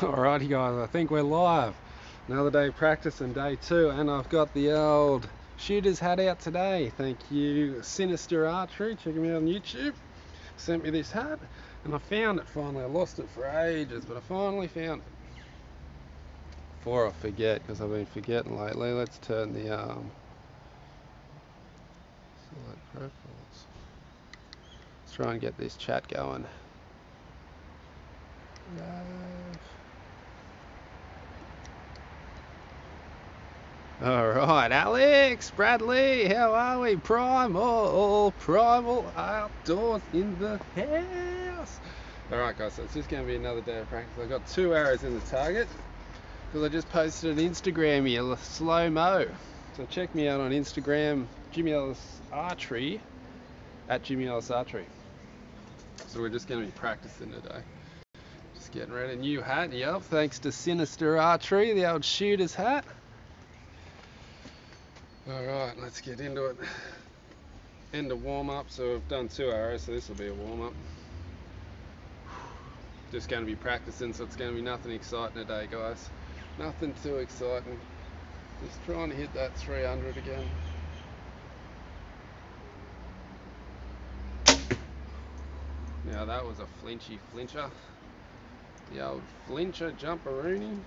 Alrighty guys, I think we're live. Another day of practice and day 2, and I've got the old shooter's hat out today. Thank you Sinister Archery, check me out on YouTube. Sent me this hat and I found it finally. I lost it for ages, but I finally found it. Before I forget, because I've been forgetting lately, let's turn the select profiles. Let's try and get this chat going. Alright, Alex, Bradley, how are we? Primal outdoors in the house. Alright guys, so it's just going to be another day of practice. I've got 2 arrows in the target because I just posted an Instagram here, slow-mo. So check me out on Instagram, Jimi Ellis Archery, at Jimi Ellis Archery. So we're just going to be practicing today. Just getting ready. New hat, yep, thanks to Sinister Archery, the old shooter's hat. Alright, let's get into it. End of warm-up, so I've done 2 arrows, so this will be a warm-up. Just going to be practicing, so it's going to be nothing exciting today, guys. Nothing too exciting. Just trying to hit that 300 again. Now that was a flinchy flincher. The old flincher jumperoonie.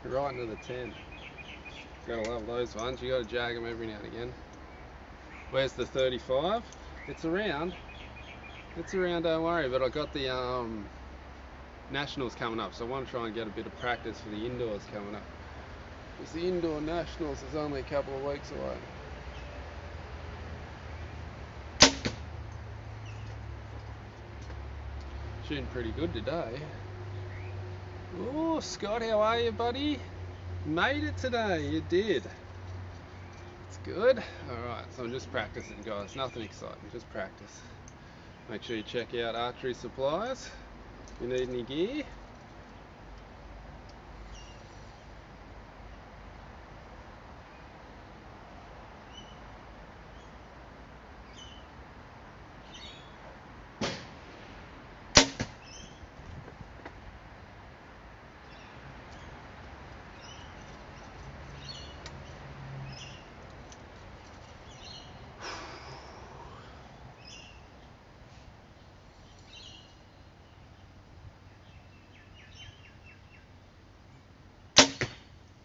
Right into the 10. Gotta love those ones. You gotta jag them every now and again. Where's the 35? It's around. It's around, don't worry. But I got the nationals coming up, so I want to try and get a bit of practice for the indoors coming up. Because the indoor nationals is only a couple of weeks away. Shooting pretty good today. Oh, Scott, how are you, buddy? Made it today, you did. It's good. Alright, so I'm just practicing, guys. Nothing exciting, just practice. Make sure you check out archery supplies if you need any gear.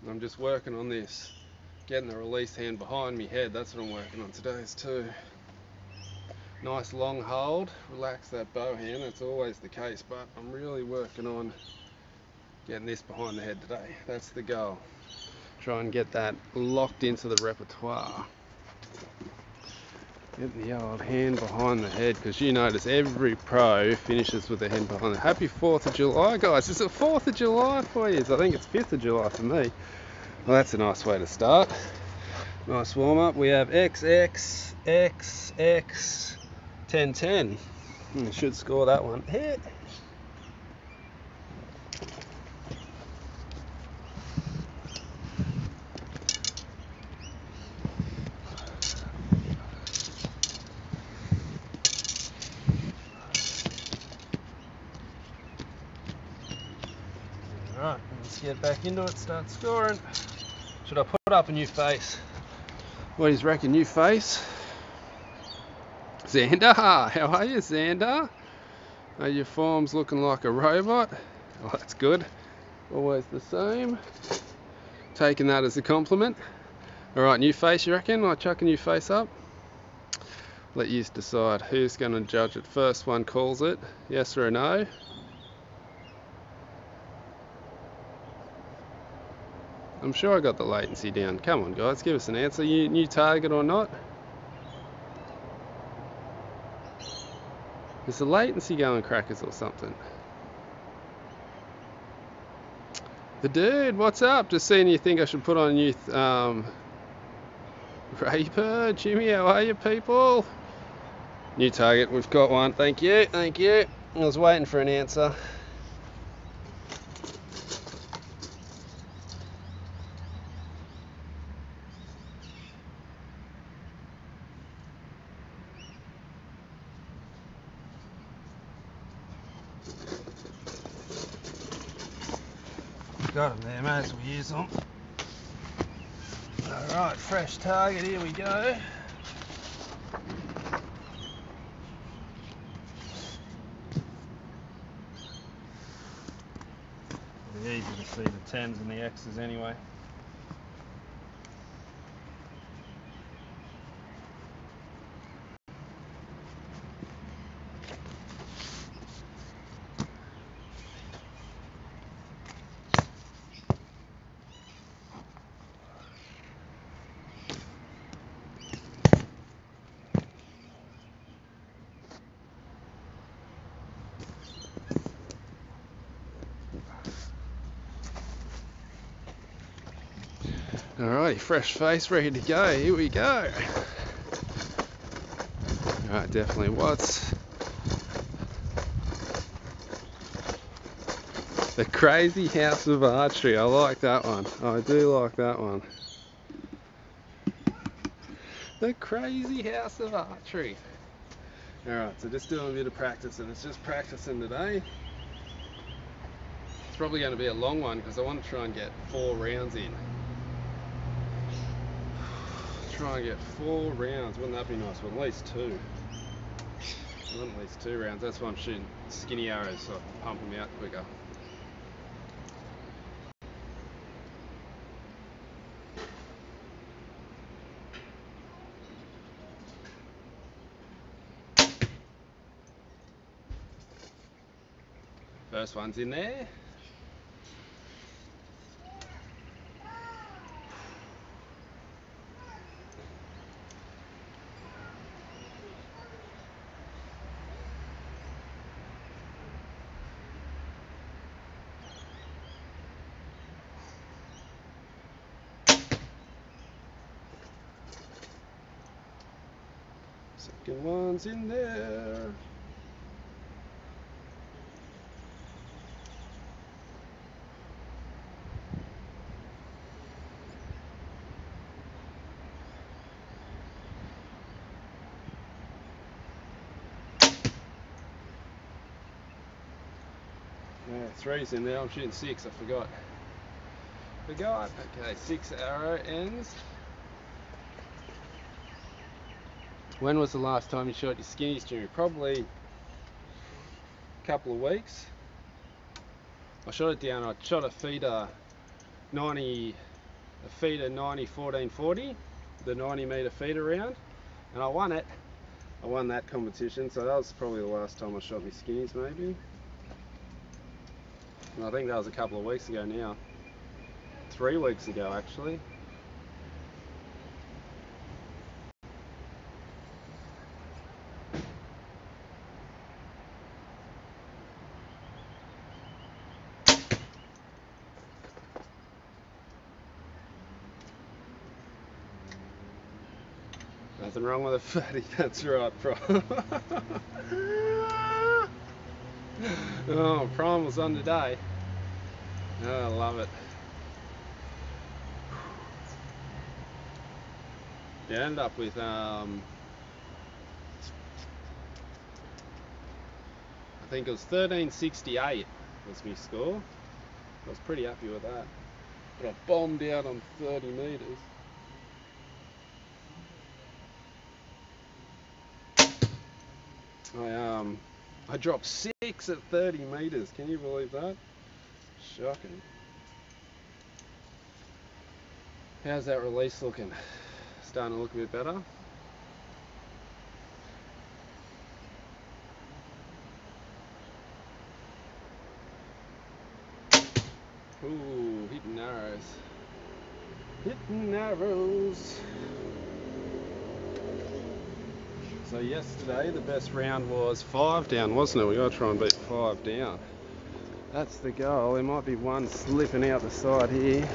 I'm just working on this, getting the release hand behind me head. That's what I'm working on today too. Nice long hold, relax that bow hand. That's always the case, but I'm really working on getting this behind the head today. That's the goal. Try and get that locked into the repertoire. Get the old hand behind the head, because you notice every pro finishes with the hand behind the head. Happy 4th of July, guys. Is it 4th of July for you? I think it's 5th of July for me. Well, that's a nice way to start. Nice warm up. We have XX, XX, 10-10. Should score that one. Hit. Alright, let's get back into it, start scoring. Should I put up a new face? What do you reckon, new face? Xander, how are you, Xander? Are your form's looking like a robot? Oh, that's good. Always the same. Taking that as a compliment. Alright, new face, you reckon? I'll chuck a new face up. Let you decide who's going to judge it. First one calls it, yes or a no. I'm sure I got the latency down. Come on, guys, give us an answer. You new target or not? Is the latency going crackers or something? The dude, what's up? Just seeing you think I should put on a new Raper. Jimmy, how are you, people? New target, we've got one. Thank you, thank you. I was waiting for an answer. got them there, may as well use them. Alright, fresh target, here we go. It'll be easy to see the 10s and the X's anyway. Alrighty, fresh face, ready to go. Here we go. Alright, definitely what's the crazy house of archery. I like that one. I do like that one. The crazy house of archery. Alright, so just doing a bit of practice, and it's just practicing today. It's probably going to be a long one because I want to try and get 4 rounds in. Try and get 4 rounds. Wouldn't that be nice? Well, at least 2. I want at least 2 rounds. That's why I'm shooting skinny arrows, so I can pump them out quicker. First one's in there. Second one's in there. Yeah, 3's in there. I'm shooting 6. I forgot. Okay, 6 arrow ends. When was the last time you shot your skinnies, Jimmy? Probably a couple of weeks. I shot it down. I shot a feeder 90 1440, the 90 meter feeder round, and I won it. I won that competition, so that was probably the last time I shot my skinnies, maybe. And I think that was a couple of weeks ago now. 3 weeks ago, actually. Nothing wrong with a fatty, that's right, Prime. Oh, Prime was on today. Oh, I love it. You end up with, I think it was 1368 was my score. I was pretty happy with that. But I bombed out on 30 metres. I dropped 6 at 30 metres. Can you believe that? Shocking. How's that release looking? Starting to look a bit better. Ooh, hitting arrows. Hitting arrows. So yesterday the best round was 5 down, wasn't it? We got to try and beat 5 down. That's the goal. There might be one slipping out the side here.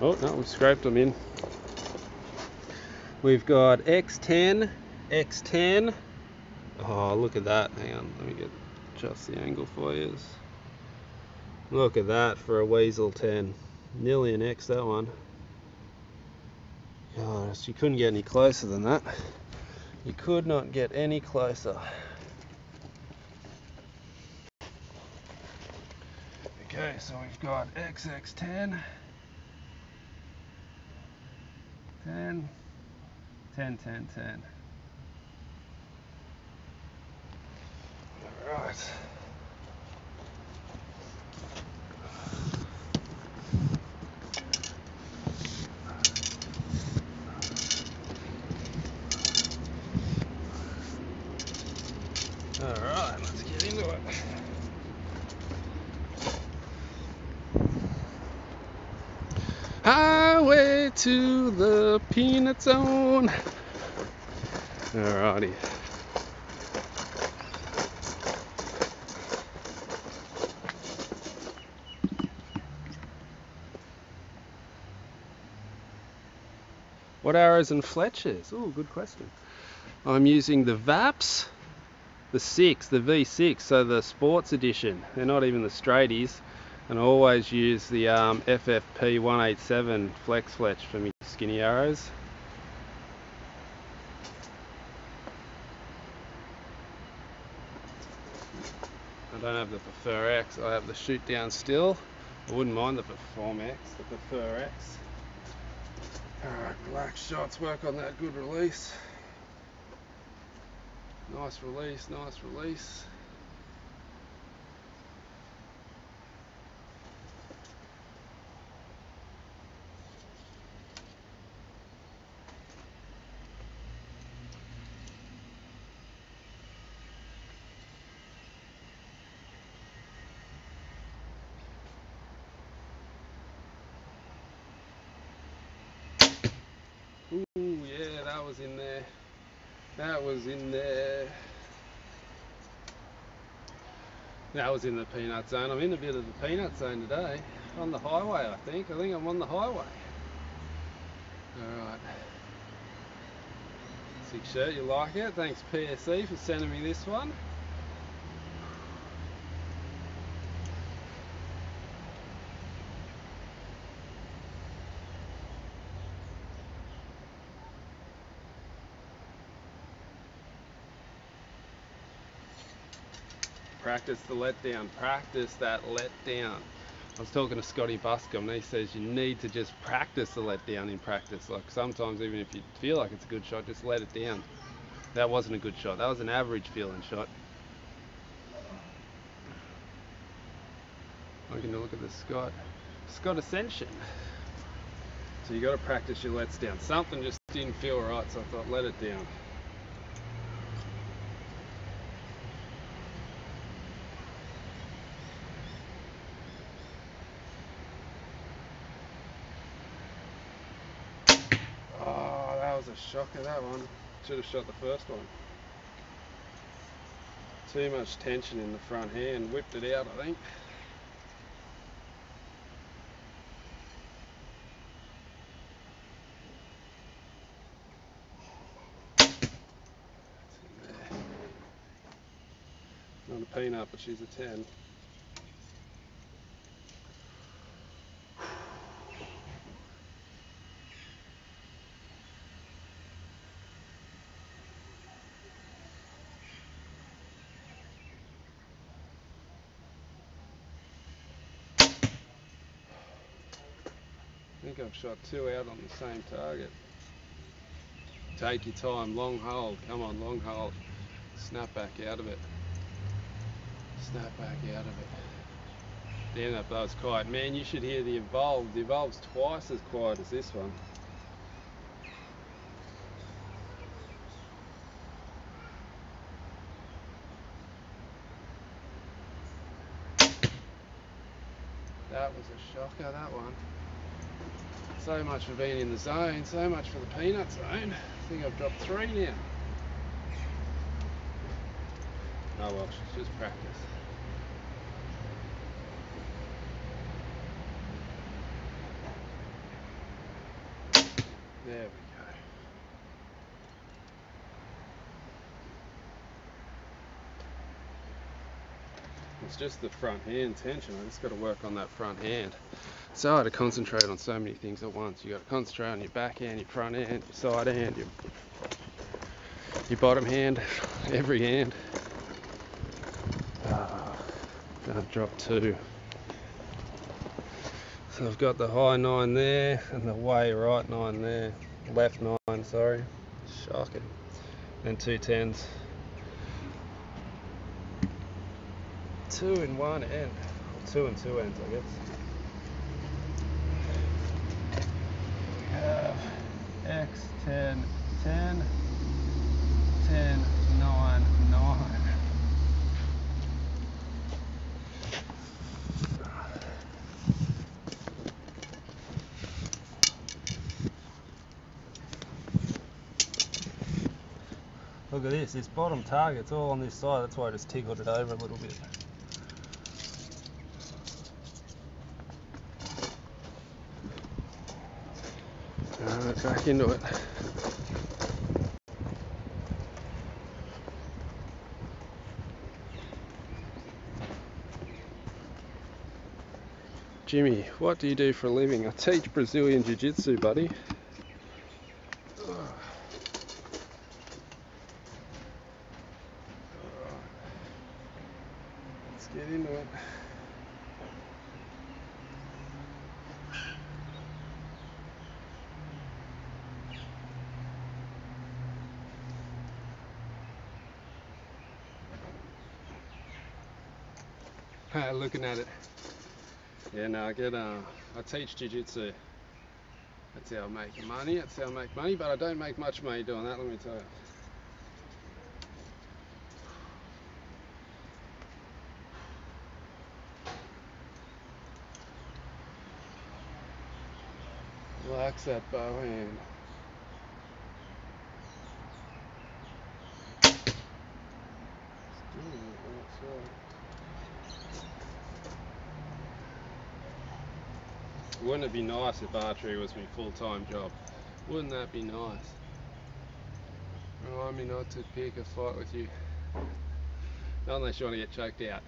Oh no, we've scraped them in. We've got X10, X10. Oh, look at that. Hang on, let me get just the angle for you. Look at that for a Weasel 10. Nearly an X, that one. Gosh, you couldn't get any closer than that. You could not get any closer. Okay, so we've got XX 10, 10, 10, 10, 10. Alright. Alright, let's get into it. Highway to the peanut zone. Alrighty. What arrows and fletchers? Oh, good question. I'm using the VAPs, the V6, so the sports edition. They're not even the straighties. And I always use the FFP 187 flex fletch for me skinny arrows. I don't have the Prefer X, I have the shoot down still. I wouldn't mind the Perform X, the Prefer X. Alright, relax shots, work on that good release. Nice release, nice release. Ooh, yeah, that was in there. That was in there. That was in the peanut zone. I'm in a bit of the peanut zone today. On the highway, I think. I think I'm on the highway. Alright. Sick shirt, you like it? Thanks PSE for sending me this one. Practice the letdown. Practice that letdown. I was talking to Scotty Buscombe and he says you need to just practice the letdown in practice. Like sometimes even if you feel like it's a good shot, just let it down. That wasn't a good shot. That was an average feeling shot. I'm going to look at the Scott Ascension. So you got to practice your lets down. Something just didn't feel right, so I thought let it down. Oh, that was a shocker, that one. Should have shot the first one. Too much tension in the front hand, whipped it out, I think. Not a peanut, but she's a 10. I think I've shot 2 out on the same target. Take your time, long hold, come on, long hold. Snap back out of it. Snap back out of it. Damn, that blow's quiet. Man, you should hear the Evolve. The Evolve's twice as quiet as this one. That was a shocker, that one. So much for being in the zone, so much for the peanut zone. I think I've dropped 3 now. Oh well, she's just practice. There we go. It's just the front hand tension. I just got to work on that front hand. So hard to concentrate on so many things at once. You got to concentrate on your back hand, your front hand, your side hand, your bottom hand, every hand. I've dropped 2. So I've got the high 9 there and the way right 9 there. Left 9, sorry. Shocking. And 2 10s. 2 in one end. Or 2 and 2 ends, I guess. We have X 10 10 10 9 9. Look at this bottom target's all on this side, that's why I just tickled it over a little bit. Alright, back into it. Jimmy, what do you do for a living? I teach Brazilian Jiu-Jitsu, buddy. Let's get into it. Looking at it. Yeah, no, I teach Jiu-Jitsu. That's how I make money, but I don't make much money doing that, let me tell you. Relax that bow hand. Wouldn't it be nice if archery was my full-time job? Wouldn't that be nice? Remind me not to pick a fight with you. Not unless you want to get choked out.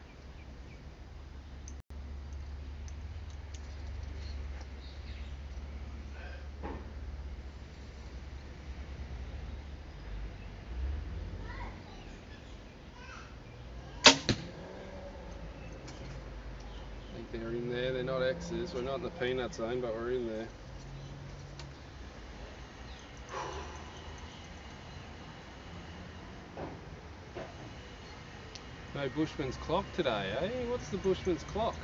I think they're in there, they're not X's, we're not in the peanut zone, but we're in there. No Bushman's clock today, eh? What's the Bushman's clock?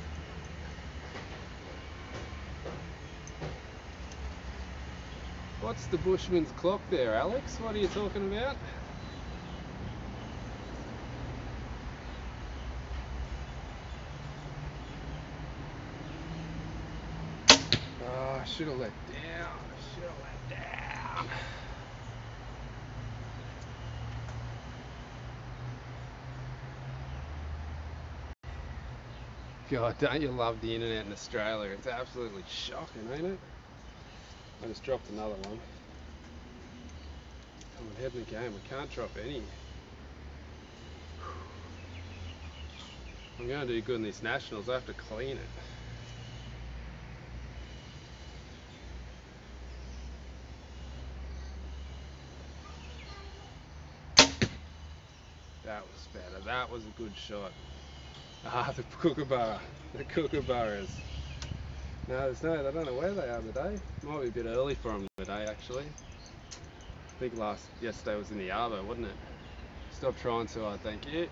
What's the Bushman's clock there, Alex? What are you talking about? Oh, I should have let down. God, don't you love the internet in Australia? It's absolutely shocking, ain't it? I just dropped another one. I'm ahead in the game, I can't drop any. I'm going to do good in these nationals, I have to clean it. That was better, that was a good shot. Ah, the kookaburras. No, I don't know where they are today. Might be a bit early for them today, actually. I think yesterday was in the arbour, wasn't it? Stop trying so hard, thank you.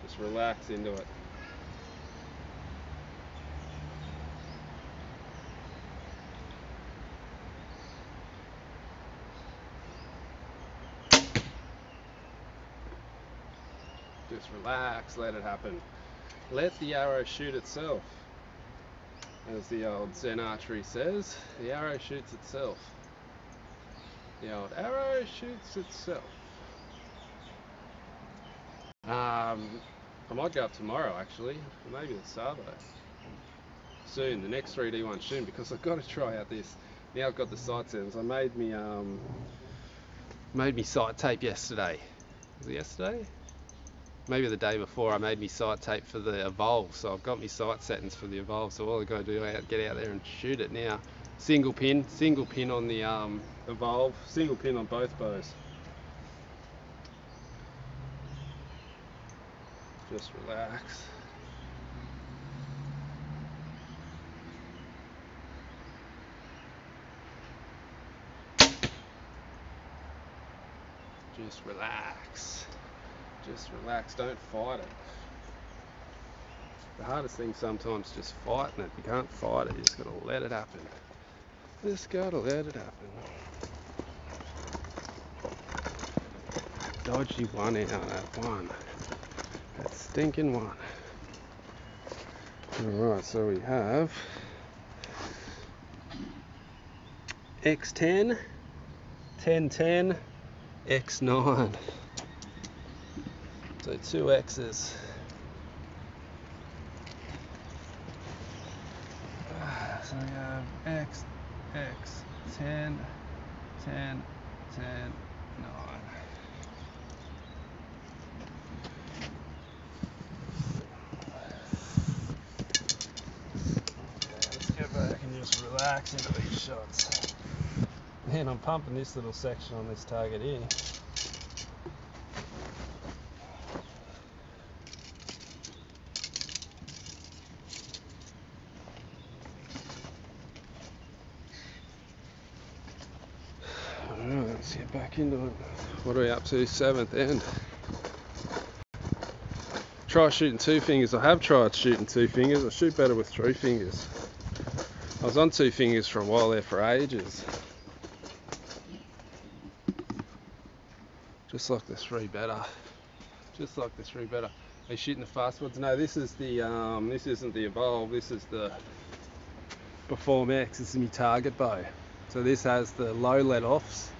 Just relax into it. Just relax, let it happen. Let the arrow shoot itself. As the old Zen archery says, the arrow shoots itself. The old arrow shoots itself. I might go up tomorrow actually, or maybe the Savo. Soon, the next 3D one soon, because I've got to try out this. Now I've got the sight settings. I made me sight tape yesterday. Was it yesterday? Maybe the day before. I made me sight tape for the Evolve, so I've got me sight settings for the Evolve. So all I've got to do is get out there and shoot it now. Single pin on the Evolve, single pin on both bows. Just relax. Just relax. Just relax, don't fight it. The hardest thing sometimes is just fighting it. You can't fight it, you just gotta let it happen. Just gotta let it happen. Dodgy one out, that one. That stinking one. Alright, so we have X10, 1010, X9. So 2 X's. So we have X, 10, 10, 10, 9. Let's get back and just relax into these shots. Man, I'm pumping this little section on this target here. Alright, let's get back into it. What are we up to? 7th end. Try shooting 2 fingers. I have tried shooting 2 fingers. I shoot better with 3 fingers. I was on 2 fingers for a while there for ages. Just like the 3 better. Just like the 3 better. Are you shooting the fast ones? No, this is the this isn't the Evolve, this is the Perform X. This is my target bow. So this has the low let offs.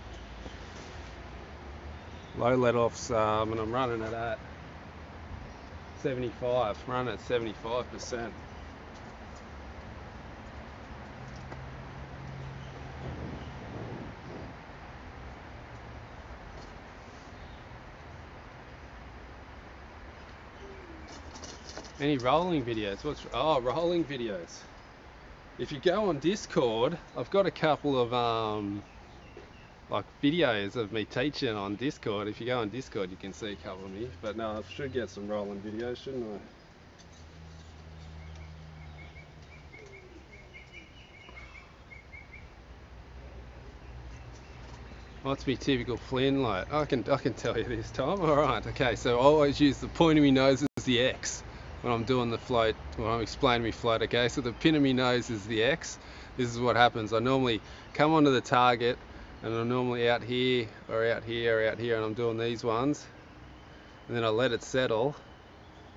Low let offs, and I'm running it at 75. I'm running at 75%. Any rolling videos? Rolling videos. If you go on Discord, I've got a couple of like videos of me teaching on Discord. If you go on Discord, you can see a couple of me. But no, I should get some rolling videos, shouldn't I? What's me typical Flynn like? I can tell you this time. All right, okay. So I always use the point of my nose as the X when I'm doing the float. When I'm explaining my float. Okay, so the pin of my nose is the X. This is what happens. I normally come onto the target, and I'm normally out here or out here or out here, and I'm doing these ones, and then I let it settle.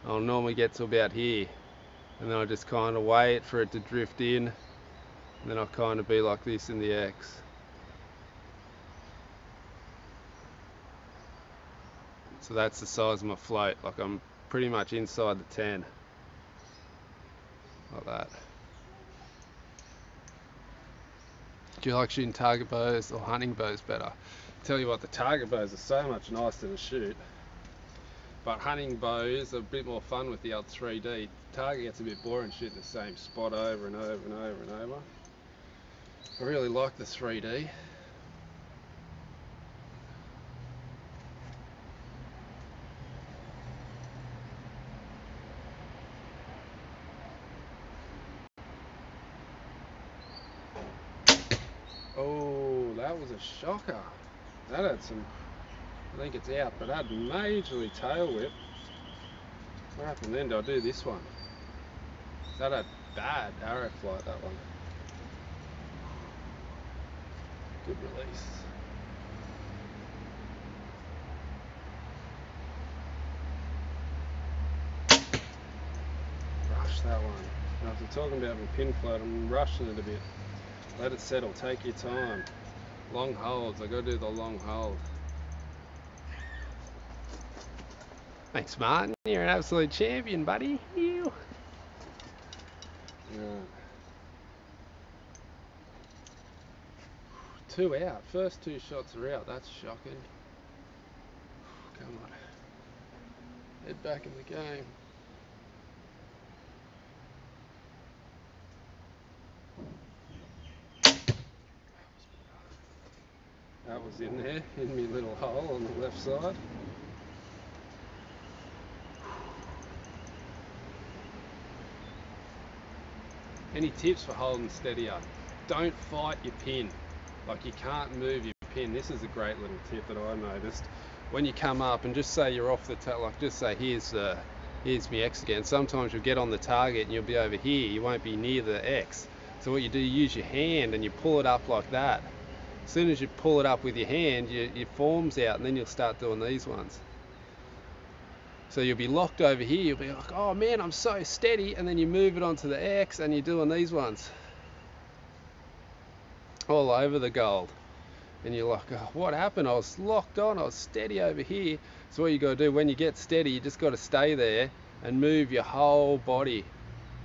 I'll normally get to about here, and then I just kind of wait for it to drift in, and then I'll kind of be like this in the X. So that's the size of my float. Like I'm pretty much inside the 10. Like that. Do you like shooting target bows or hunting bows better? Tell you what, the target bows are so much nicer to shoot. But hunting bows are a bit more fun with the old 3D. Target gets a bit boring shooting the same spot over and over and over and over. I really like the 3D. Oh, that was a shocker. That had some, I think it's out, but that had majorly tail whip. What happened then? Do I do this one? That had bad arrow flight, that one. Good release. Rush that one. After talking about my pin float, I'm rushing it a bit. Let it settle, take your time. Long holds, I gotta do the long hold. Thanks, Martin. You're an absolute champion, buddy. You. Right. 2 out. First 2 shots are out. That's shocking. Come on. Head back in the game. That was in there, in my little hole on the left side. Any tips for holding steadier? Don't fight your pin. Like you can't move your pin. This is a great little tip that I noticed. when you come up and just say you're off the like just say here's my X again. Sometimes you'll get on the target and you'll be over here, you won't be near the X. So what you do, you use your hand and you pull it up like that. As soon as you pull it up with your hand, your form's out, and then you'll start doing these ones. So you'll be locked over here, you'll be like, oh man, I'm so steady, and then you move it onto the X and you're doing these ones all over the gold. And you're like, oh, what happened? I was locked on, I was steady over here. So what you got to do, when you get steady, you just got to stay there and move your whole body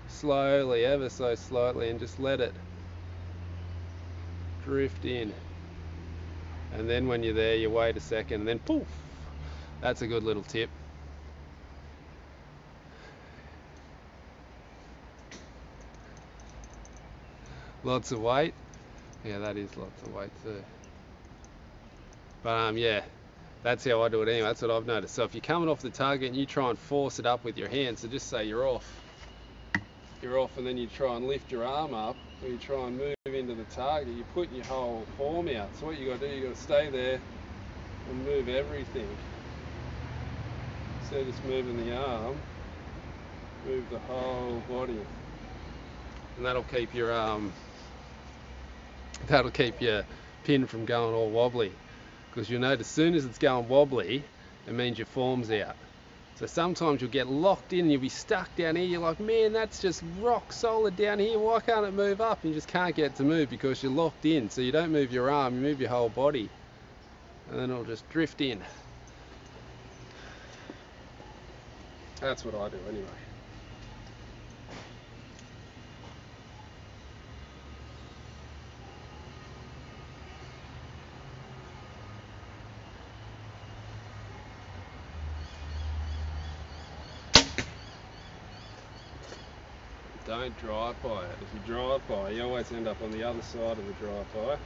slowly, ever so slowly, and just let it drift in. And then when you're there, you wait a second, and then poof. That's a good little tip. Lots of weight. Yeah, that is lots of weight too. But yeah, that's how I do it anyway. That's what I've noticed. So if you're coming off the target and you try and force it up with your hand, so just say you're off, and then you try and lift your arm up, or you try and move into the target, you're putting your whole form out. So what you got to do, you got to stay there and move everything. Instead of just moving the arm, move the whole body, and that'll keep your pin from going all wobbly. Because you'll notice as soon as it's going wobbly, it means your form's out. So sometimes you'll get locked in and you'll be stuck down here. You're like, man, that's just rock solid down here. Why can't it move up? And you just can't get it to move because you're locked in. So you don't move your arm, you move your whole body. And then it'll just drift in. That's what I do anyway. Don't drive by it. If you drive by, you always end up on the other side of the drive by.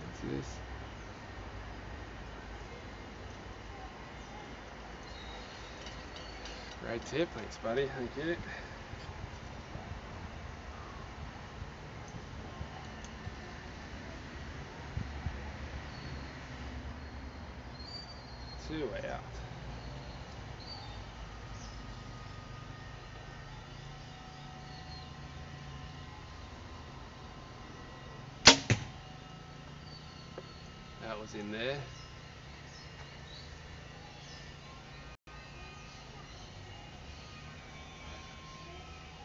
What's this? Great tip, thanks buddy, thank you. Two out. That was in there.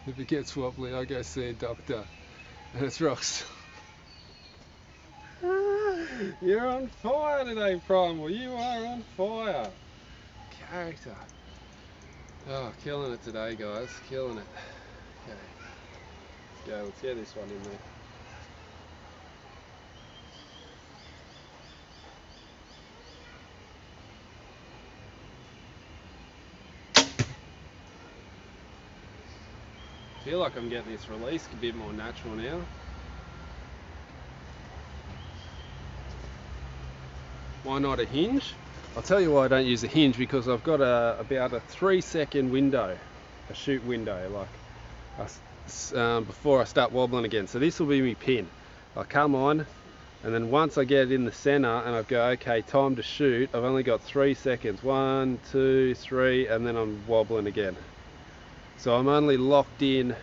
If it gets wobbly, I go see a doctor. And it's rocks. You're on fire today, Primal. You are on fire. Character. Oh, killing it today, guys. Killing it. Okay. Let's go. Let's get this one in there. I feel like I'm getting this release a bit more natural now. Why not a hinge? I'll tell you why I don't use a hinge, because I've got about a 3-second window, a shoot window, like before I start wobbling again. So this will be my pin. I come on, and then once I get it in the center and I go, okay, time to shoot, I've only got 3 seconds. 1, 2, 3, and then I'm wobbling again. So I'm only locked in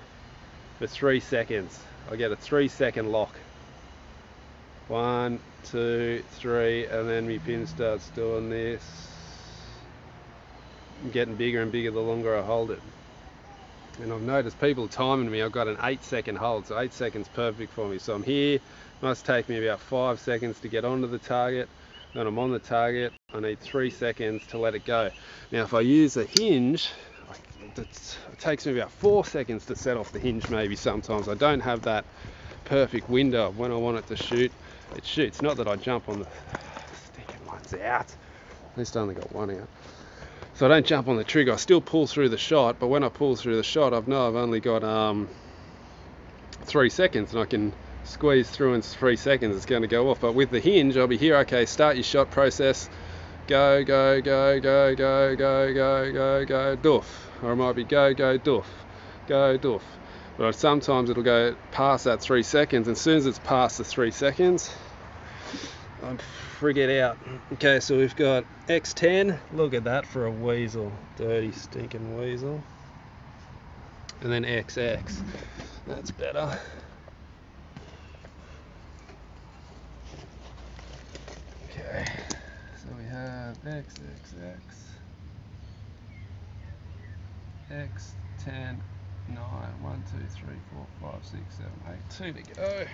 for 3 seconds. I get a 3-second lock. 1, 2, 3, and then my pin starts doing this. I'm getting bigger and bigger the longer I hold it. And I've noticed people timing me, I've got an 8-second hold, so 8 seconds perfect for me. So I'm here, must take me about 5 seconds to get onto the target. Then I'm on the target, I need 3 seconds to let it go. Now if I use a hinge, it takes me about 4 seconds to set off the hinge maybe sometimes. I don't have that perfect window of when I want it to shoot. It shoots. Not that I jump on the sticking one's out. At least I only got one out. So I don't jump on the trigger. I still pull through the shot, but when I pull through the shot, I know I've only got 3 seconds, and I can squeeze through in 3 seconds. It's going to go off. But with the hinge, I'll be here. Okay, start your shot process. Go, go, go, go, go, go, go, go, go, doof. Or it might be go, go, doof, go, doof. But sometimes it'll go past that 3 seconds, and as soon as it's past the 3 seconds, I'm friggin' out. Okay, so we've got X10. Look at that for a weasel. Dirty, stinking weasel. And then XX. That's better. Okay, so we have XXX, X10, 9, 1, 2, 3, 4, 5, 6, 7, 8, 2 to go.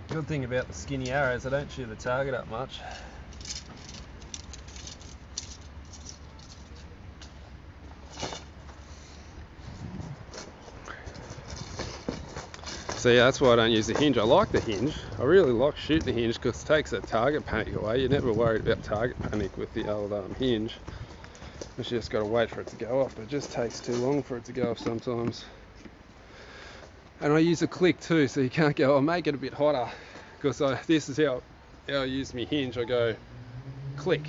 Good thing about the skinny arrows, I don't chew the target up much. So yeah, that's why I don't use the hinge. I like the hinge. I really like shooting the hinge because it takes that target panic away. You're never worried about target panic with the old hinge. You just got to wait for it to go off, but it just takes too long for it to go off sometimes. And I use a click too, so you can't go, I'll make it a bit hotter. Because this is how I use my hinge. I go click.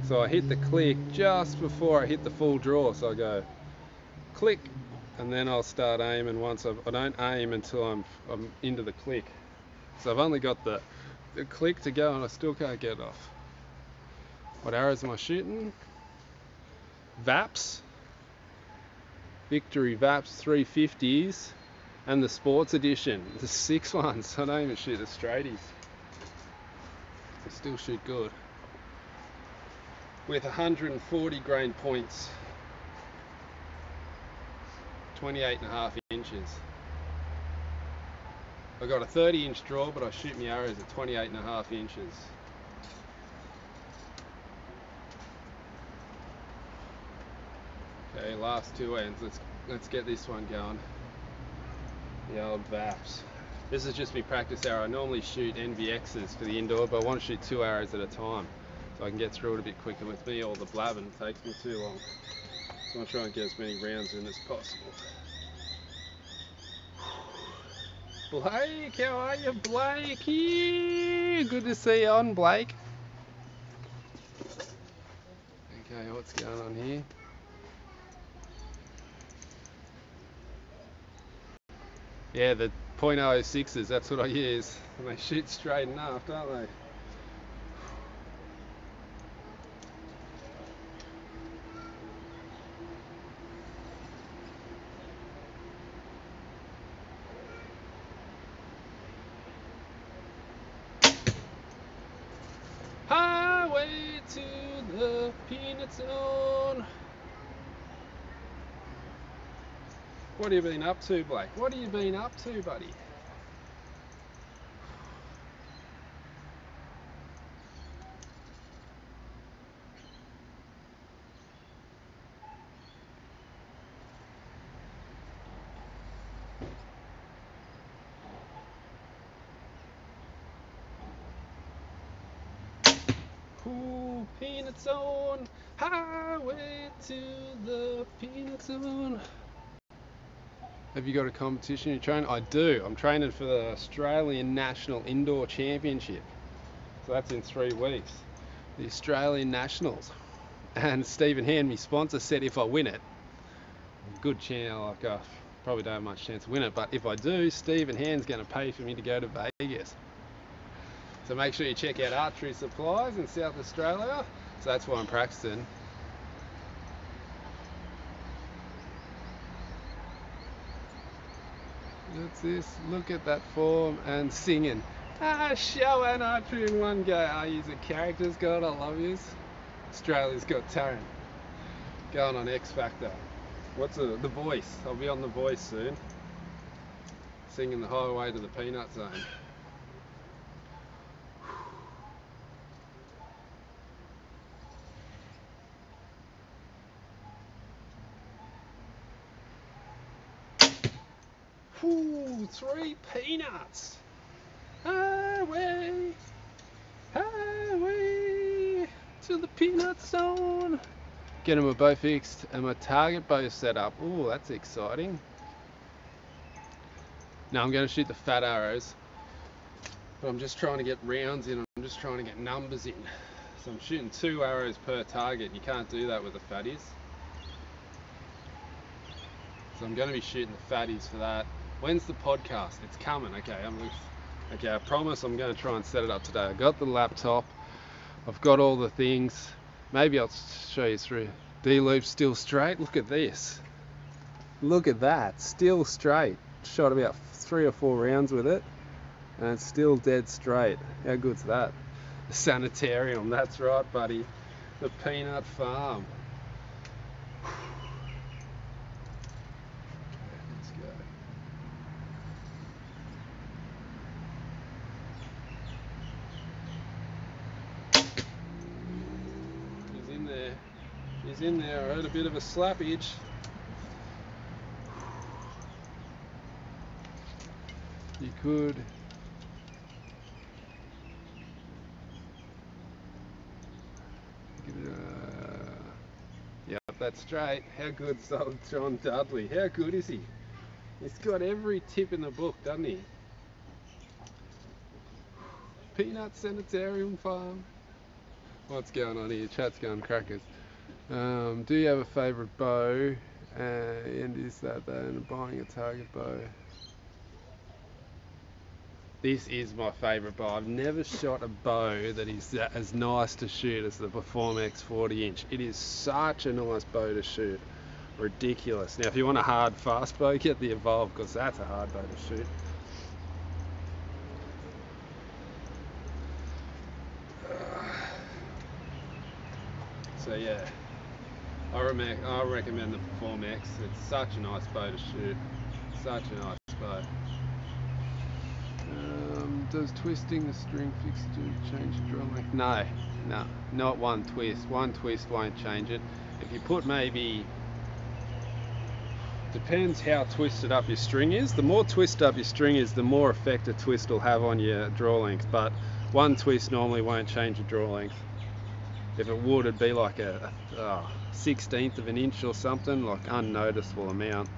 So I hit the click just before I hit the full draw. So I go click, and then I'll start aiming once I don't aim until I'm into the click. So I've only got the click to go and I still can't get it off. What arrows am I shooting? Vaps. Victory Vaps 350s. And the sports edition, the 6 ones. I don't even shoot the straighties. I still shoot good. With 140 grain points. 28.5 inches. I've got a 30-inch draw, but I shoot my arrows at 28.5 inches. Okay, last two ends. Let's get this one going. The old Vaps. This is just my practice arrow. I normally shoot NVXs for the indoor, but I want to shoot 2 arrows at a time so I can get through it a bit quicker. With me, all the blabbing takes me too long. So I'll try and get as many rounds in as possible. Blake, how are you, Blakey? Good to see you on, Blake. Okay, what's going on here? Yeah, the .06s, that's what I use. And they shoot straight enough, don't they? Highway to the peanut zone. What have you been up to, Blake? What have you been up to, buddy? Ooh, peanut zone. Highway to the peanut zone. Have you got a competition you train? I do. I'm training for the Australian National Indoor Championship. So that's in 3 weeks. The Australian Nationals. And Stephen Hand, my sponsor, said if I win it, good chance, like I probably don't have much chance to win it, but if I do, Stephen Hand's going to pay for me to go to Vegas. So make sure you check out Archery Supplies in South Australia. So that's why I'm practicing. That's this. Look at that form and singing. Show an archery in one go. Use a characters. God, I love yous. Australia's Got Talent. Going on X-Factor. What's The Voice. I'll be on The Voice soon. Singing the highway to the peanut zone. Ooh, 3 peanuts. Highway to the peanut zone. Get them bow fixed and my target bow set up. Ooh, that's exciting. Now I'm going to shoot the fat arrows, but I'm just trying to get rounds in. I'm just trying to get numbers in. So I'm shooting 2 arrows per target. You can't do that with the fatties. So I'm going to be shooting the fatties for that. When's the podcast? It's coming. Okay, I promise I'm going to try and set it up today. I got the laptop. I've got all the things. Maybe I'll show you through. D-loop still straight. Look at this. Look at that. Still straight. Shot about 3 or 4 rounds with it. And it's still dead straight. How good's that? The sanitarium. That's right, buddy. The peanut farm. Let's go. He's in there. He's in there. I heard a bit of a slappage. You could. Yep, that's straight. How good's old John Dudley? How good is he? He's got every tip in the book, doesn't he? Peanut Sanitarium Farm. What's going on here? Chat's going crackers. Do you have a favourite bow? And is that buying a target bow? This is my favourite bow. I've never shot a bow that is as nice to shoot as the Performx 40-inch. It is such a nice bow to shoot. Ridiculous. Now, if you want a hard, fast bow, get the Evolve, because that's a hard bow to shoot. So yeah, I recommend the Performx. It's such a nice bow to shoot. Such a nice bow. Does twisting the string fixture change the drill length? No, not one twist. One twist won't change it. If you put maybe, depends how twisted up your string is. The more twisted up your string is, the more effect a twist will have on your draw length. But one twist normally won't change your draw length. If it would, it'd be like a 16th of an inch or something, like unnoticeable amount.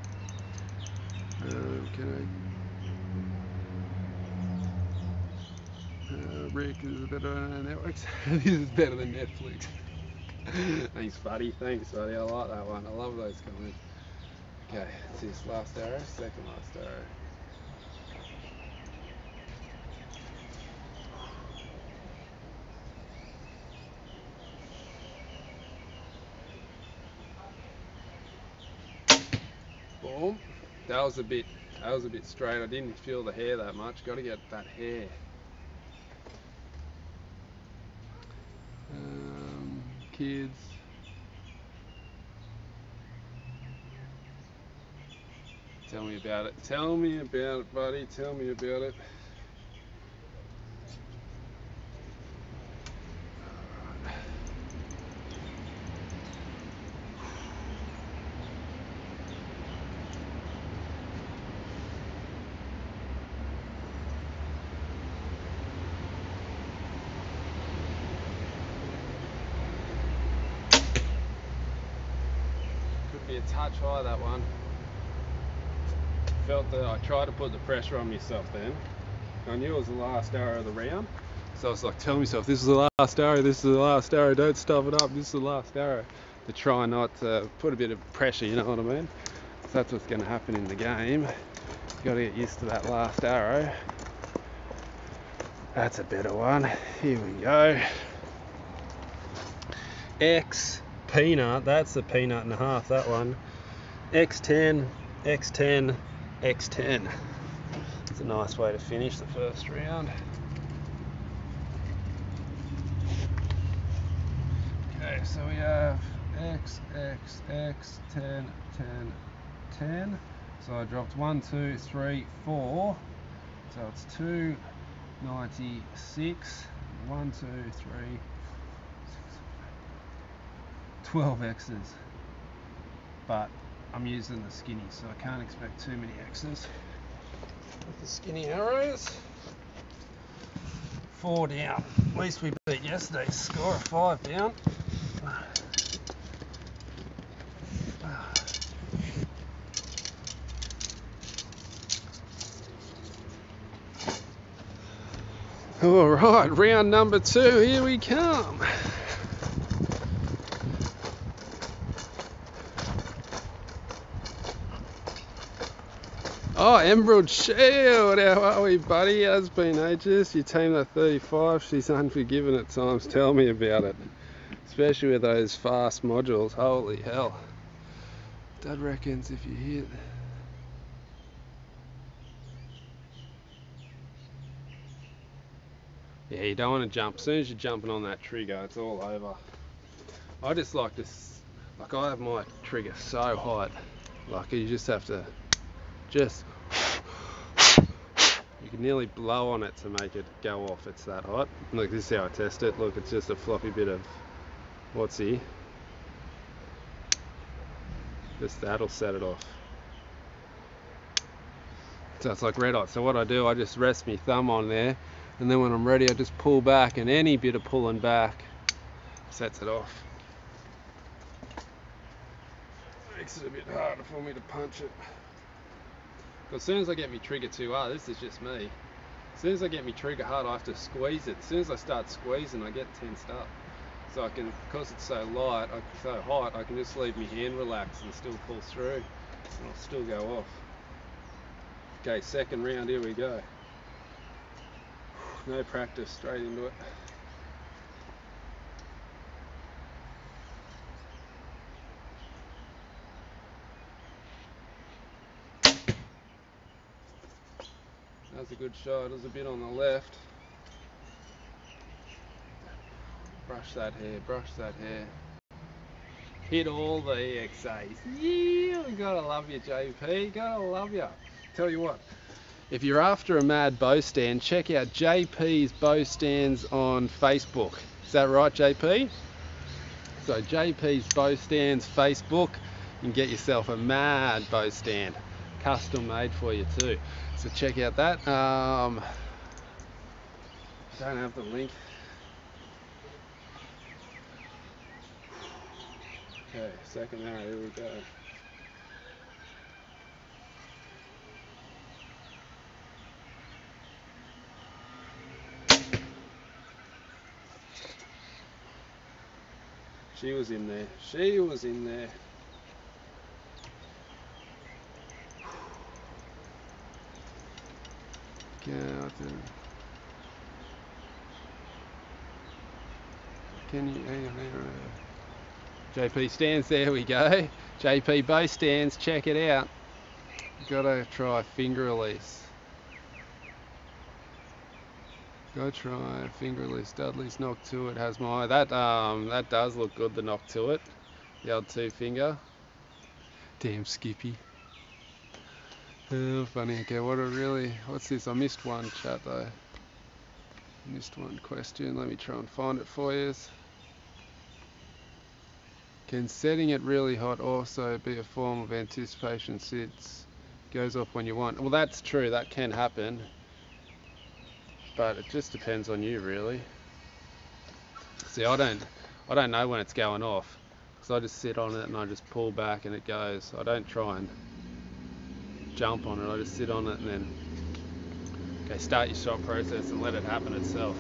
Rick is better than networks. This is better than Netflix. Thanks, buddy. I like that one. I love those comments. Okay, it's this last arrow, second last arrow. Boom. That was a bit straight. I didn't feel the hair that much. Got to get that hair. Kids. Tell me about it. Tell me about it, buddy. Tell me about it. Be a touch high, that one. Felt that I tried to put the pressure on myself then. I knew it was the last arrow of the round, so I was like telling myself, this is the last arrow, this is the last arrow, don't stuff it up, this is the last arrow, to try not to put a bit of pressure, you know what I mean? So that's what's going to happen in the game. You got to get used to that last arrow. That's a better one. Here we go. X peanut, that's the peanut and a half, that one. X10, X10, X10. It's a nice way to finish the first round. Okay, so we have X, X, X, 10, 10, 10. So I dropped 1, 2, 3, 4. So it's 296. 1, 2, 3, 12 X's, but I'm using the skinny, so I can't expect too many X's with the skinny arrows. 4 down. At least we beat yesterday's score of 5 down. All right, round number 2. Here we come. Oh, Emerald Shield, how are we, buddy? It has been ages. You team that 35, she's unforgiving at times. Tell me about it. Especially with those fast modules, holy hell. Dad reckons if you hit... Yeah, you don't want to jump. As soon as you're jumping on that trigger, it's all over. I just like this, like I have my trigger so hot, like you just have to, you can nearly blow on it to make it go off, it's that hot. Look, this is how I test it. Look, it's just a floppy bit of, what's here? Just that'll set it off. So it's like red hot. So what I do, I just rest my thumb on there, and then when I'm ready I just pull back, and any bit of pulling back sets it off. Makes it a bit harder for me to punch it. But as soon as I get my trigger too hard, this is just me. As soon as I get my trigger hard, I have to squeeze it. As soon as I start squeezing, I get tensed up. So I can, because it's so light, so hot, I can just leave my hand relaxed and still pull through, and I'll still go off. Okay, second round, here we go. No practice, straight into it. That was a good shot. It was a bit on the left. Brush that hair, brush that hair. Hit all the EXAs. Yeah, gotta love you, JP. Gotta love you. Tell you what, if you're after a mad bow stand, check out JP's bow stands on Facebook. Is that right, JP? So JP's bow stands Facebook, you can get yourself a mad bow stand, custom made for you too. So check out that. I don't have the link. Okay, second arrow, here we go. She was in there. She was in there. Can you hang on there? JP stands, there we go. JP bow stands, check it out. Gotta try finger release. Go try finger release. Dudley's knock to it has my that does look good, the knock to it. The old 2 finger. Damn Skippy. Oh, funny. Okay, what's this? I missed one chat though. Missed one question. Let me try and find it for you. Can setting it really hot also be a form of anticipation since it goes off when you want? Well, that's true, that can happen. But it just depends on you, really. See, I don't know when it's going off, because I just sit on it and I just pull back and it goes. I don't try and jump on it, I just sit on it and then start your shot process and let it happen itself.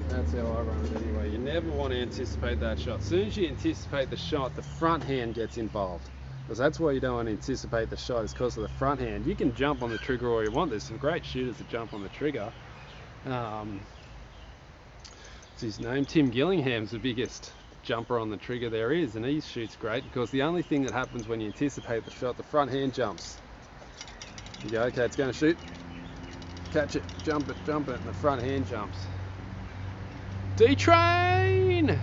That's how I run it anyway. You never want to anticipate that shot. As soon as you anticipate the shot, the front hand gets involved. Because that's why you don't want to anticipate the shot, is because of the front hand. You can jump on the trigger all you want. There's some great shooters that jump on the trigger. What's his name? Tim Gillingham's the biggest jumper on the trigger there is, and he shoots great because the only thing that happens when you anticipate the shot, the front hand jumps. You go, okay, it's going to shoot. Catch it, jump it, and the front hand jumps. D-Train!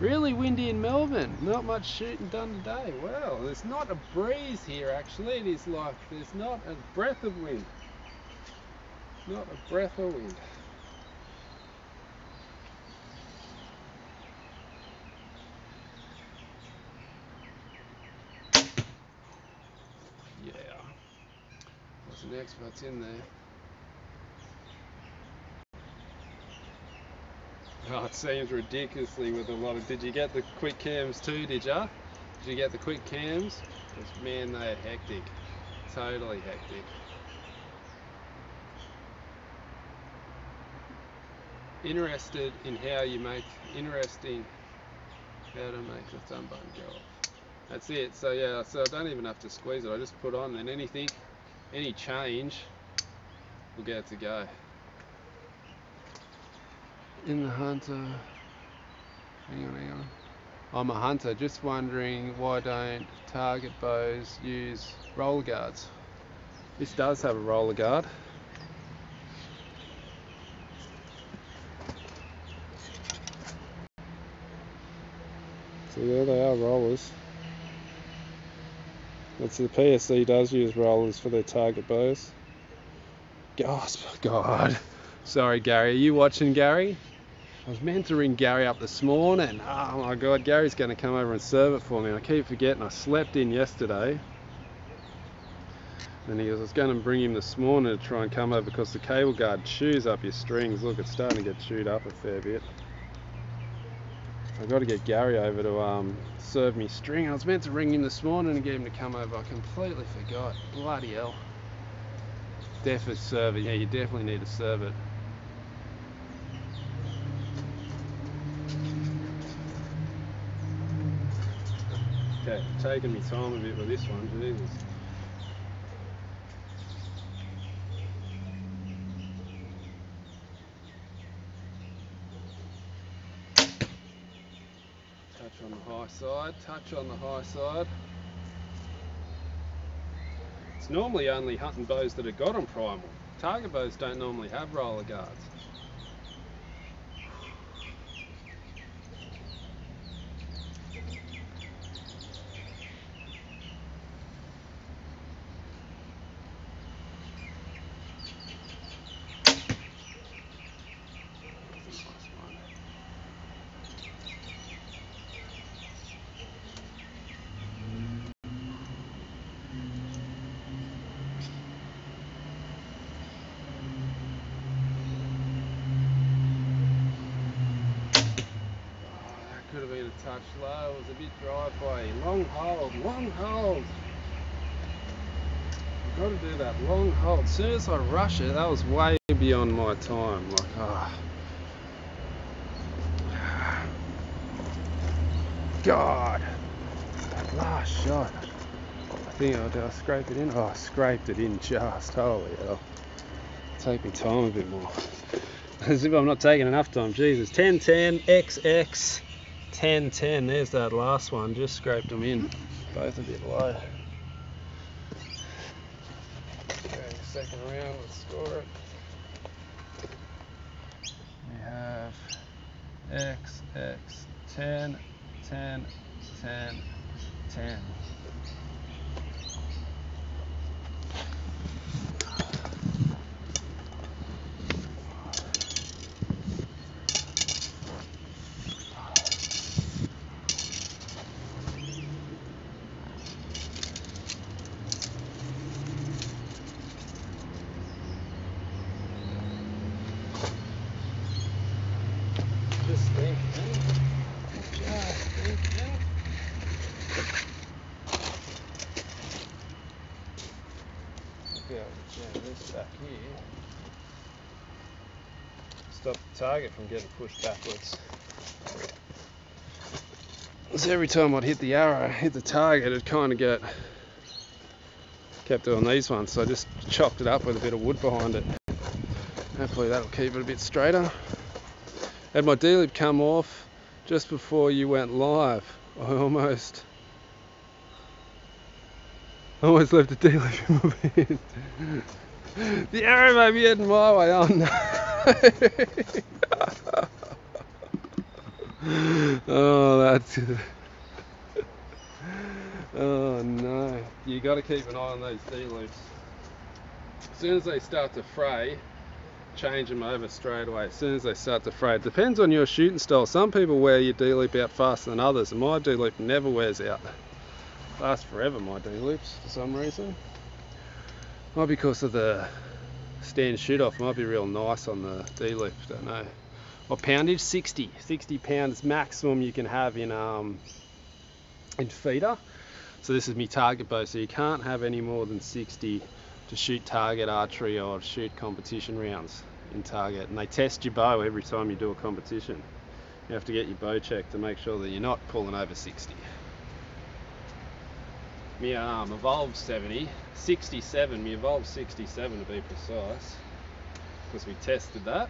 Really windy in Melbourne. Not much shooting done today. Well, there's not a breeze here actually. It is like there's not a breath of wind. Not a breath of wind. Yeah. There's an expert's in there. Oh, it seems ridiculously with a lot of... Did you get the quick cams too, did ya? Did you get the quick cams? Because, man, they are hectic. Totally hectic. Interested in how to make the thumb button go off. That's it. So yeah, so I don't even have to squeeze it. I just put on, and anything, any change, will get it to go. In the hunter, hang on. I'm a hunter. Just wondering why don't target bows use roller guards? This does have a roller guard. So there they are, rollers. That's the PSC does use rollers for their target bows. Gasp, God. Sorry, Gary. Are you watching, Gary? I was meant to ring Gary up this morning. Oh my God, Gary's going to come over and serve it for me. I keep forgetting. I slept in yesterday. And he goes, I was going to bring him this morning to try and come over because the cable guard chews up your strings. Look, it's starting to get chewed up a fair bit. I've got to get Gary over to serve me string. I was meant to ring him this morning and get him to come over. I completely forgot. Bloody hell. Definitely serve it. Yeah, you definitely need to serve it. Okay, taking me time a bit with this one, Jesus. Touch on the high side, touch on the high side. It's normally only hunting bows that are got on primal. Target bows don't normally have roller guards. Could have been a touch low, it was a bit dry by long hold, long hold. I've got to do that long hold. As soon as I rush it, that was way beyond my time. Like, God, that last shot. I think I scrape it in. Oh, I scraped it in just. Holy hell. Take my time a bit more. As if I'm not taking enough time. Jesus. 10-10, XX. 10-10, there's that last one, just scraped them in, both a bit low. Okay, second round, let's score it. We have X, 10, 10, 10, 10. Just thinking. Be able to jam this back here. Stop the target from getting pushed backwards. So every time I'd hit the arrow, hit the target, it'd kind of kept doing these ones. So I just chopped it up with a bit of wood behind it. Hopefully that'll keep it a bit straighter. Had my D-loop come off just before you went live. I almost left the D-loop in my bed. The arrow may be heading my way. Oh no. Oh, that's good. Oh no. You got to keep an eye on those D-loops. As soon as they start to fray, change them over straight away. As soon as they start to fray. It depends on your shooting style. Some people wear your D-loop out faster than others, and my D-loop never wears out. Lasts forever, my D-loops, for some reason. Might be because of the stand shoot off. Might be real nice on the D-loop, don't know. What poundage? 60 pounds maximum you can have in feeder. So this is my target bow, so you can't have any more than 60 to shoot target archery or shoot competition rounds in target. And they test your bow every time you do a competition. You have to get your bow checked to make sure that you're not pulling over 60. me Evolve 70, 67, me Evolve 67 to be precise, because we tested that.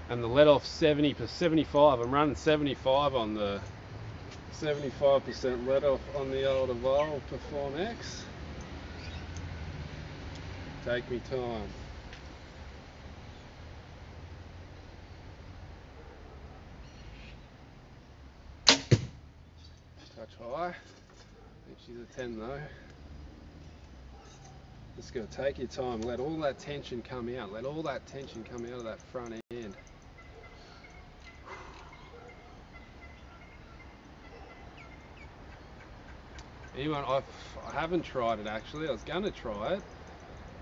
And the let off 70 per 75. I'm running 75 on the 75% let off on the old Evolve Perform X. Take me time. Touch high. I think she's a 10 though. Just gotta take your time. Let all that tension come out. Let all that tension come out of that front end. Anyone, I haven't tried it actually. I was gonna try it.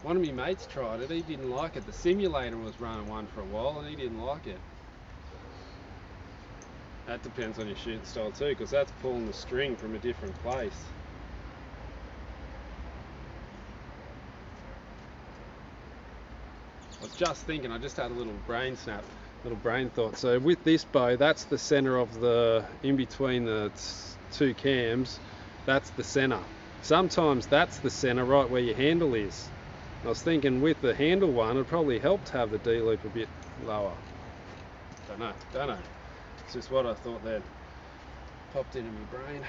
One of my mates tried it. He didn't like it. The simulator was running one for a while and he didn't like it. That depends on your shooting style too, because that's pulling the string from a different place. I was just thinking, I just had a little brain snap, little brain thought. So with this bow, that's the center of the, in between the two cams, that's the center. Sometimes that's the center right where your handle is. I was thinking with the handle one, it probably helped have the D-loop a bit lower. Don't know. It's just what I thought that popped into my brain.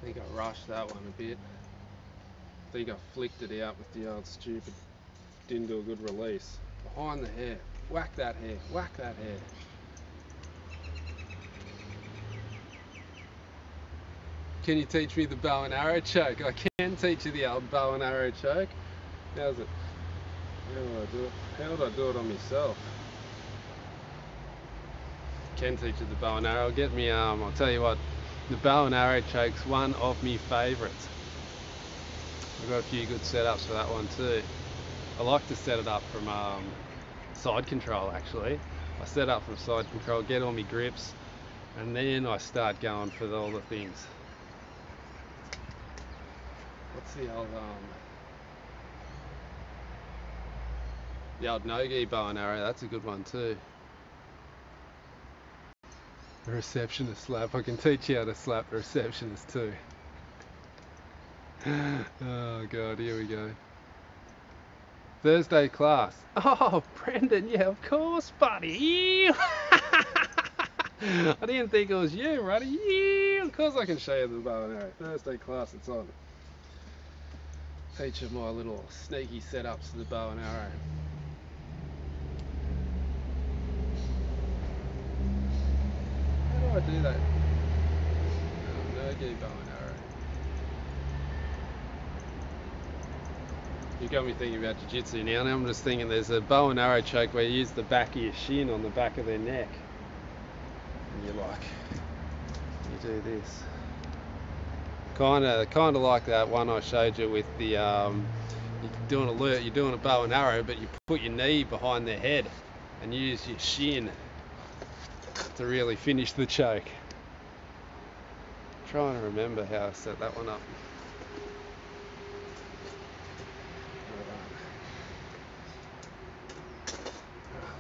I think I rushed that one a bit. I think I flicked it out with the old stupid, didn't do a good release. Behind the hair, whack that hair, whack that hair. Can you teach me the bow and arrow choke? I can teach you the old bow and arrow choke. How's it? How do I do it? How do I do it on myself? Can teach you the bow and arrow. Get me, I'll tell you what, the bow and arrow choke's one of my favourites. I've got a few good setups for that one too. I like to set it up from side control actually. I set up from side control, get all my grips, and then I start going for all the things. What's the old no-gi bow and arrow? That's a good one too. A receptionist slap. I can teach you how to slap a receptionist too. Oh god, here we go. Thursday class. Oh, Brendan, yeah, of course, buddy. I didn't think it was you, buddy. Yeah, of course I can show you the bow and arrow. Thursday class, it's on. Teach you my little sneaky setups to the bow and arrow. How do I do that? No-gi bow and arrow. You got me thinking about jiu-jitsu now. Now I'm just thinking there's a bow and arrow choke where you use the back of your shin on the back of their neck. And you do this. Kinda like that one I showed you with the you're doing a bow and arrow, but you put your knee behind their head and use your shin to really finish the choke. I'm trying to remember how I set that one up.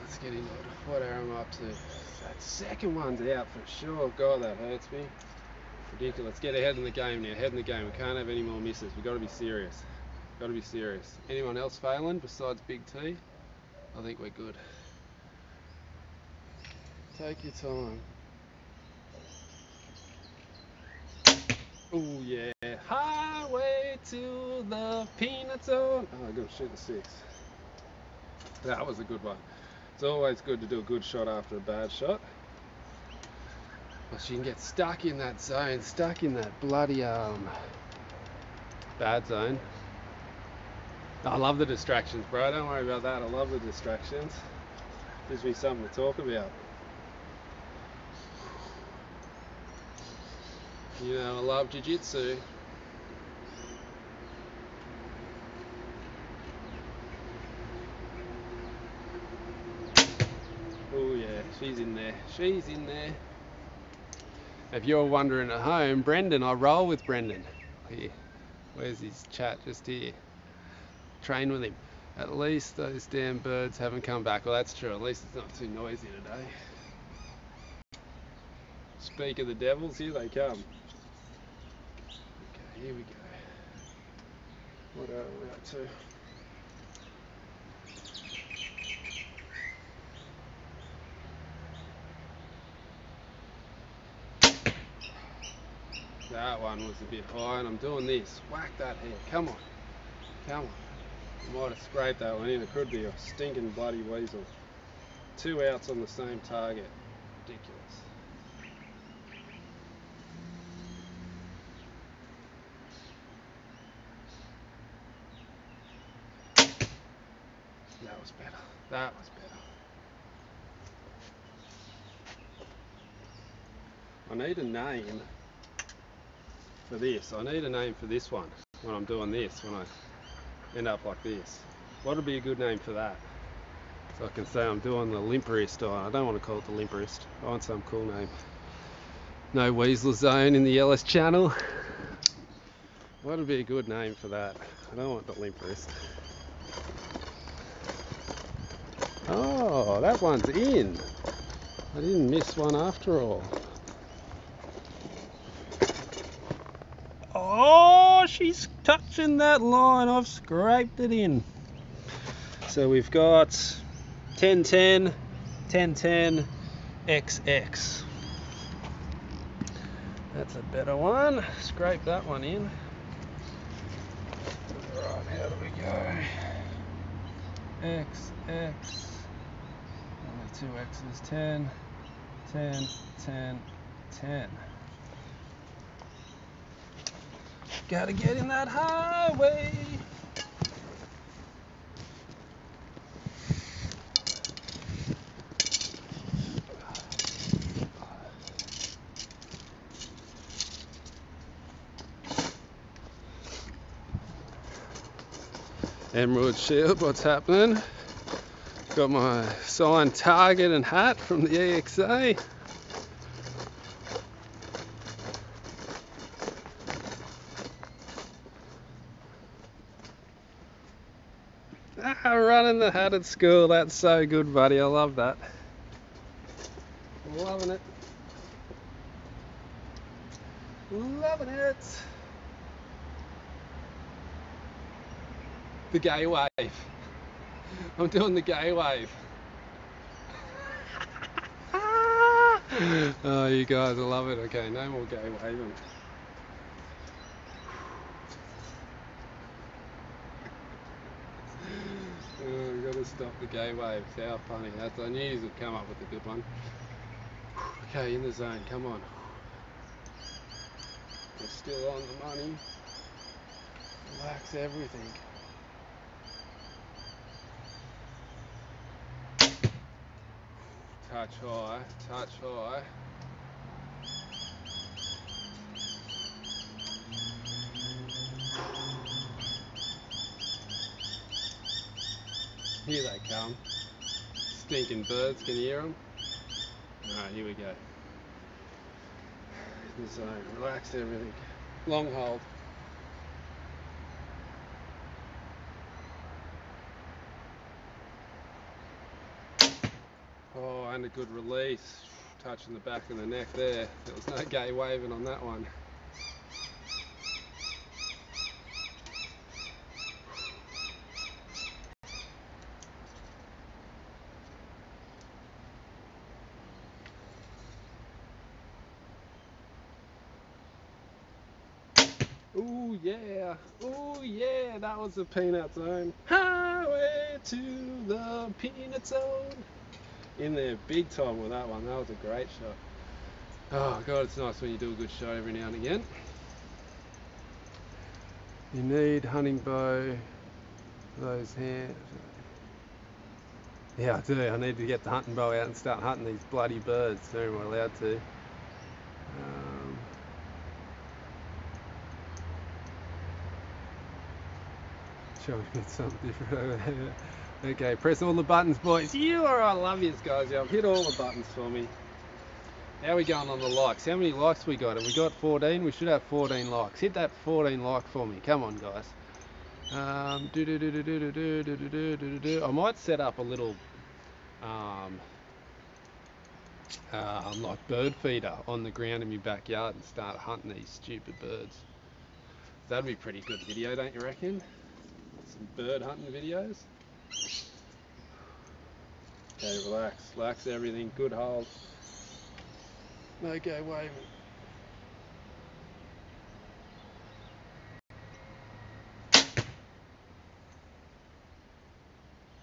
Let's get into it. What arrow am I up to? That second one's out for sure. God, that hurts me. Ridiculous. Let's get ahead in the game now. Ahead in the game. We can't have any more misses. We've got to be serious. Got to be serious. Anyone else failing besides Big T? I think we're good. Take your time. Oh yeah. Highway to the peanut zone. Oh, I got to shoot the 6. That was a good one. It's always good to do a good shot after a bad shot. Because you can get stuck in that zone, stuck in that bloody bad zone. I love the distractions, bro. Don't worry about that. I love the distractions. Gives me something to talk about. You know, I love jiu-jitsu. Oh yeah, she's in there. She's in there. If you're wondering at home, Brendan, I roll with Brendan. Here, where's his chat? Just here. Train with him. At least those damn birds haven't come back. Well, that's true. At least it's not too noisy today. Speak of the devils, here they come. Okay, here we go. What are we up to? That one was a bit high, and I'm doing this. Whack that head. Come on. Come on. I might have scraped that one in. It could be a stinking bloody weasel. 2 outs on the same target. Ridiculous. That was better. That was better. I need a name for this. I need a name for this one when I'm doing this, when I end up like this. What would be a good name for that? So I can say I'm doing the limp wrist. I don't want to call it the limp wrist. I want some cool name. No weasel zone in the Ellis channel. What would be a good name for that? I don't want the limp wrist. Oh, that one's in. I didn't miss one after all. Oh, she's touching that line. I've scraped it in. So we've got 1010, 1010, XX. That's a better one. Scrape that one in. Right, how do we go? XX. Only 2 X's. 10, 10, 10, 10. Gotta get in that highway. Emerald Shield, what's happening? Got my signed target and hat from the EXA. Running the hat at school, that's so good, buddy. I love that. Loving it. Loving it. The gay wave. I'm doing the gay wave. Oh, you guys, I love it. Okay, no more gay waving. Oh, we've got to stop the gay waves. How funny. That's, I knew you would come up with a good one. Okay, in the zone. Come on. We're still on the money. Relax everything. Touch high, touch high. Here they come. Stinking birds, can you hear them? Alright, here we go. In the zone, relax everything. Long hold. Oh, and a good release. Touching the back of the neck there. There was no gay waving on that one. Ooh yeah, ooh yeah, that was the peanut zone. Highway to the peanut zone. In there big time with that one. That was a great shot. Oh god, it's nice when you do a good shot every now and again. You need hunting bow, those hands. Yeah, I do. I need to get the hunting bow out and start hunting these bloody birds. Who am I allowed to? Shall we get something different over there? Okay, press all the buttons, boys. You are, I love you guys. Yeah, hit all the buttons for me. How are we going on the likes? How many likes we got? Have we got 14? We should have 14 likes. Hit that 14 like for me. Come on, guys. I might set up a little like bird feeder on the ground in my backyard and start hunting these stupid birds. That'd be a pretty good video, don't you reckon? Some bird hunting videos. Okay, relax everything, good hold. Okay, waving.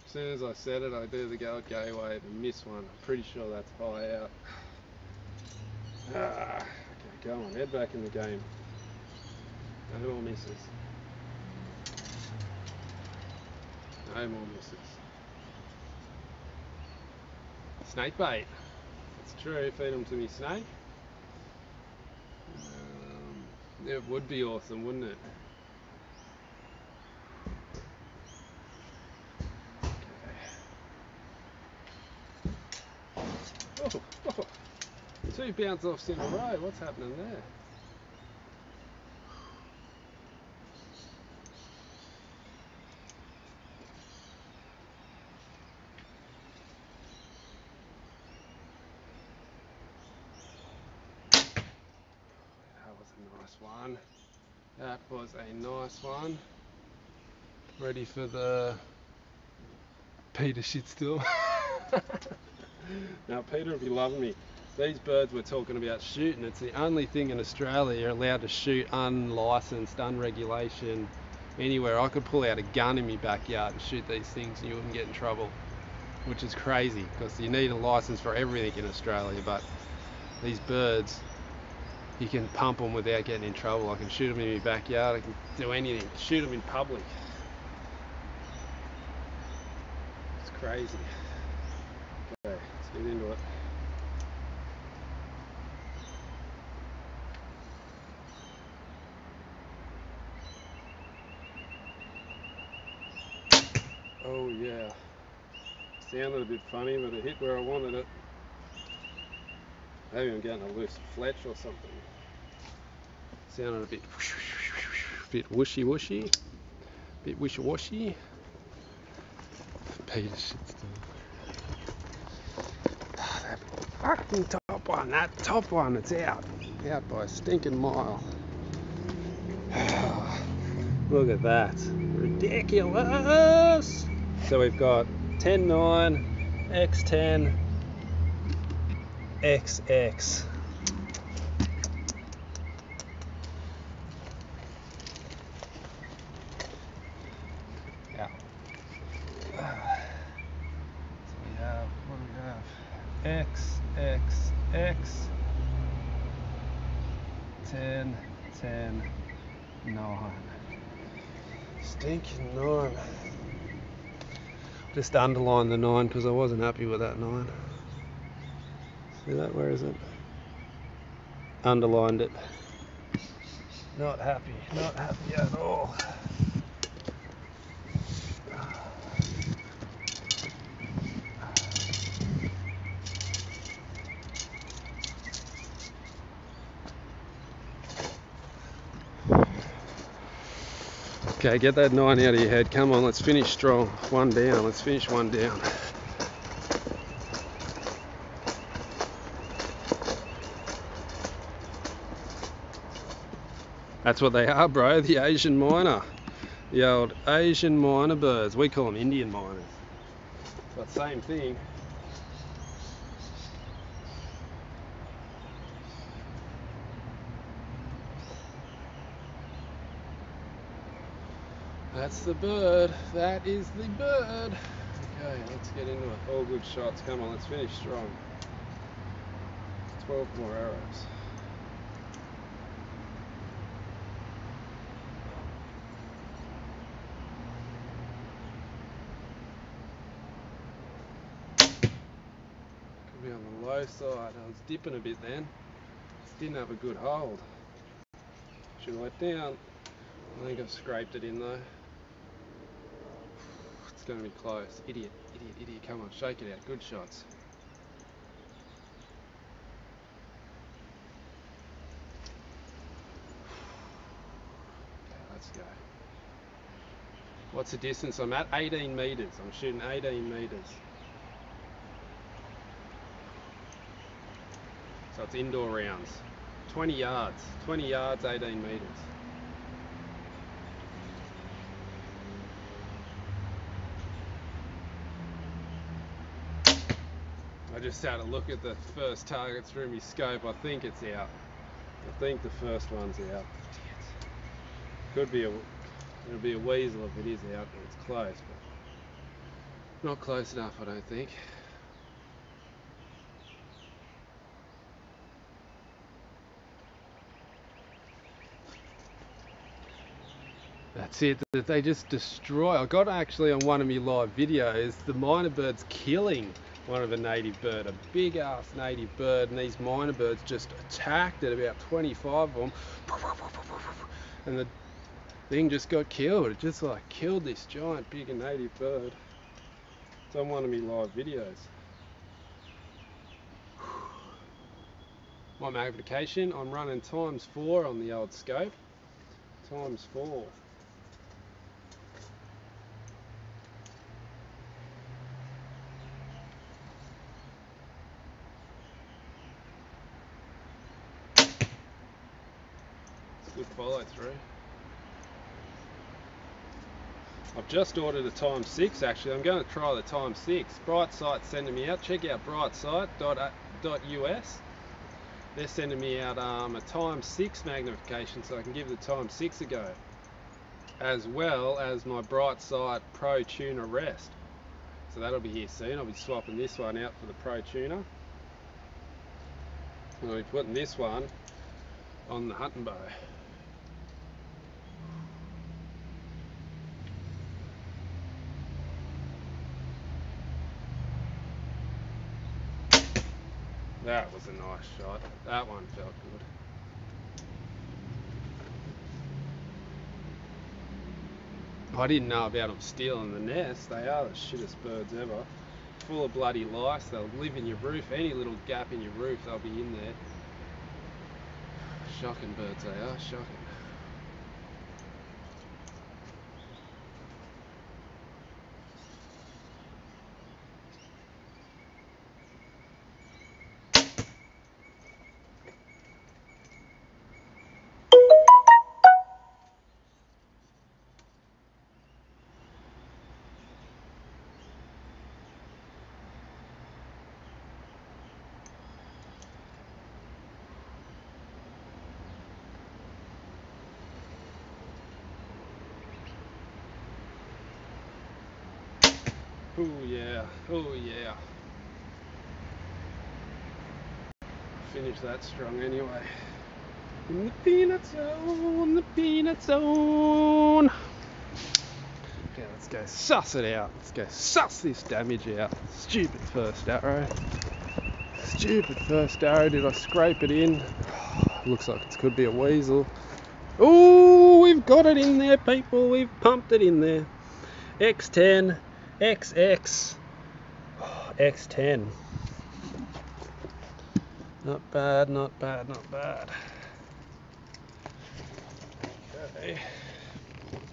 As soon as I said it, I do the go wave and miss one. I'm pretty sure that's high out. Okay, go on, head back in the game. No more misses. No more misses. Snake bait. That's true, feed them to me snake. It would be awesome, wouldn't it? Okay. Oh. 2 bounce offs in a row, what's happening there? That was a nice one. Ready for the Peter shitstorm. Now Peter will be loving me. These birds we're talking about shooting, it's the only thing in Australia you're allowed to shoot unlicensed, unregulation, anywhere. I could pull out a gun in my backyard and shoot these things and you wouldn't get in trouble, which is crazy because you need a license for everything in Australia, but these birds, you can pump them without getting in trouble. I can shoot them in my backyard, I can do anything, shoot them in public. It's crazy. Okay, let's get into it. Oh yeah, sounded a bit funny, but it hit where I wanted it. Maybe I'm getting a loose fletch or something. Sounded a bit wishy-washy, bit wishy-washy. Peter shitstorm. That fucking top one, that top one, it's out by a stinking mile. Look at that, ridiculous. So we've got 10-9, X10, XX. Yeah. So we have, what do we have? X, X, X, 10, 10, 9. Stinking 9. Just underline the 9 because I wasn't happy with that 9. See that? Where is it? Underlined it. Not happy at all. Okay, get that 9 out of your head. Come on, let's finish strong. One down. Let's finish one down. That's what they are, bro. The Asian miner. The old Asian miner birds. We call them Indian miners. But same thing. That's the bird. That is the bird. Okay, let's get into it. All good shots. Come on, let's finish strong. 12 more arrows. Could be on the low side. I was dipping a bit then. Just didn't have a good hold. Should have let down. I think I've scraped it in though. It's going to be close. Idiot. Come on, shake it out. Good shots. Let's go. What's the distance I'm at? 18 metres. I'm shooting 18 metres. So it's indoor rounds. 20 yards. 20 yards, 18 metres. I just had a look at the first target through my scope. I think it's out. I think the first one's out. It'll be a weasel if it is out, but it's close, but not close enough, I don't think. That's it, that they just destroy. I got actually on one of my live videos, the minor birds killing one of a native bird, a big ass native bird, and these minor birds just attacked it, about 25 of them, and the thing just got killed. It just like killed this giant big native bird. It's on one of my live videos. My magnification, I'm running ×4 on the old scope. ×4. Good follow through. I've just ordered a ×6 actually. I'm going to try the ×6. Brightsight sending me out. Check out brightsight.us. They're sending me out a ×6 magnification so I can give the ×6 a go, as well as my Brightsight Pro Tuner Rest. So that'll be here soon. I'll be swapping this one out for the Pro Tuner. I'll be putting this one on the hunting bow. That was a nice shot. That one felt good. I didn't know about them stealing the nest. They are the shittest birds ever. Full of bloody lice. They'll live in your roof. Any little gap in your roof, they'll be in there. Shocking birds they are. Shocking. Oh yeah, oh yeah. Finish that strong anyway. In the peanut zone, the peanut zone. Okay, let's go suss it out. Let's go suss this damage out. Stupid first arrow. Stupid first arrow. Did I scrape it in? Looks like it could be a weasel. Oh, we've got it in there, people. We've pumped it in there. X10. XX X10. Not bad, not bad, not bad. Okay.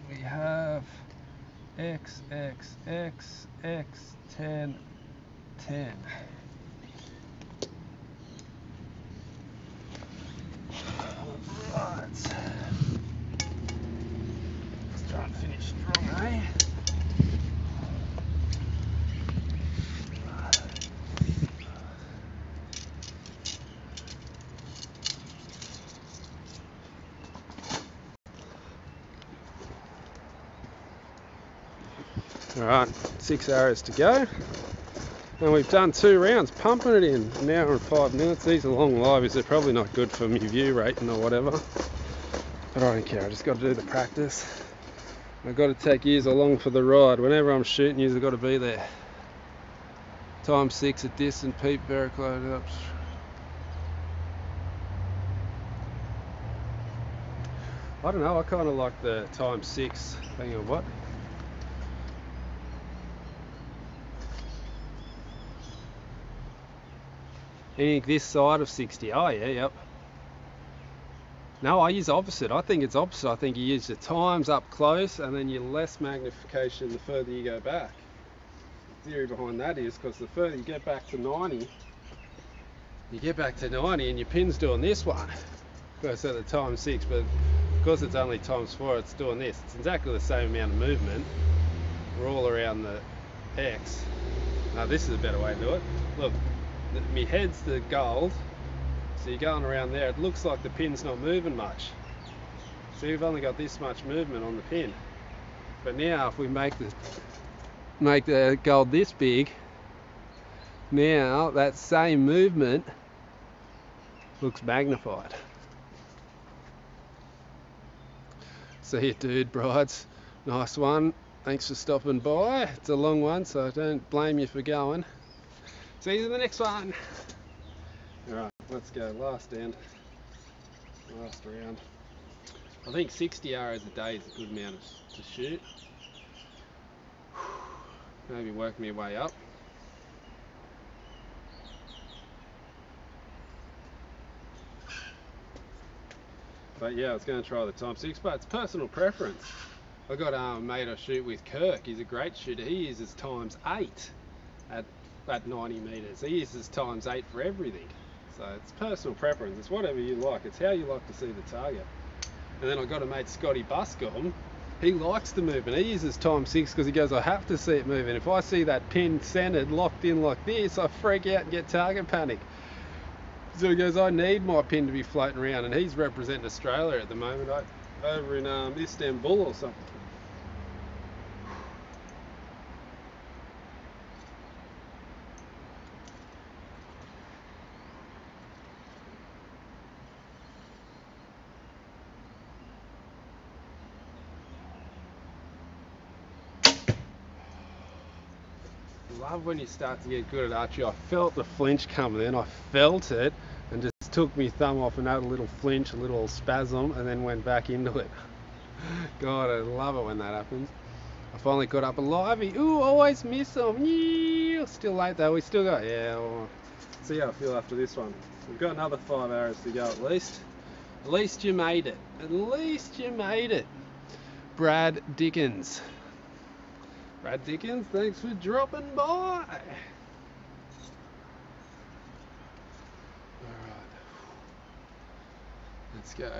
We have XXX X10 10. Right. Let's try and finish strong, eh? Alright, 6 arrows to go. And we've done 2 rounds, pumping it in. An hour and 5 minutes. These are long lives. They're probably not good for me view rating or whatever. But I don't care, I just got to do the practice. I've got to take yous along for the ride. Whenever I'm shooting yous, I've got to be there. ×6 at this and peep very close up. I don't know, I kind of like the ×6 thing of what? Anything this side of 60? Oh yeah, yep. No, I use opposite. I think it's opposite. I think you use the times up close and then you less magnification the further you go back. The theory behind that is because the further you get back to 90, and your pin's doing this one. Because at the times 6, but because it's only times 4, it's doing this. It's exactly the same amount of movement. We're all around the X. Now this is a better way to do it. Look, my head's the gold. So you're going around there, it looks like the pin's not moving much. So you've only got this much movement on the pin. But now if we make the gold this big, now that same movement looks magnified. So here, dude, brides, nice one. Thanks for stopping by. It's a long one, so I don't blame you for going. See you in the next one. Alright, let's go. Last round. I think 60 arrows a day is a good amount to shoot. Maybe work my way up. But yeah, I was going to try the times 6, but it's personal preference. I got a mate I shoot with, Kirk. He's a great shooter. He uses times 8 at 90 metres. He uses times 8 for everything. So it's personal preference. It's whatever you like. It's how you like to see the target. And then I got a mate, Scotty Buscombe. He likes the movement. He uses times 6 because he goes, I have to see it moving. If I see that pin centered, locked in like this, I freak out and get target panic. So he goes, I need my pin to be floating around. And he's representing Australia at the moment, over in Istanbul or something. Love when you start to get good at archery. I felt the flinch coming in, I felt it, and just took my thumb off and had a little flinch, a little spasm, and then went back into it. God, I love it when that happens. I finally got up a livey. Ooh, always miss them. Yeah, still late though. We still got, well, see how I feel after this one. We've got another 5 arrows to go at least. At least you made it. At least you made it. Brad Dickens. Brad Dickens, thanks for dropping by. Alright. Let's go.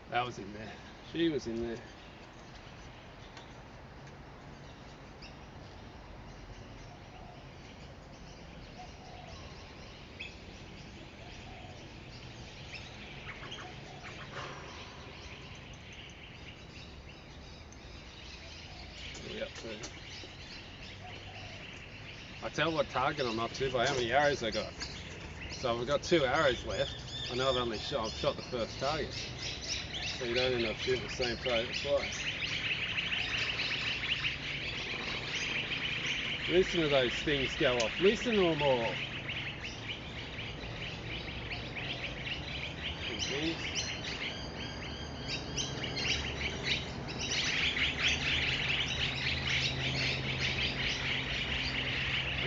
That was in there. She was in there. I tell what target I'm up to by how many arrows I got. So I've got 2 arrows left. I know I've shot the first target. So you don't end up shooting the same target twice. Listen to those things go off. Listen to them all.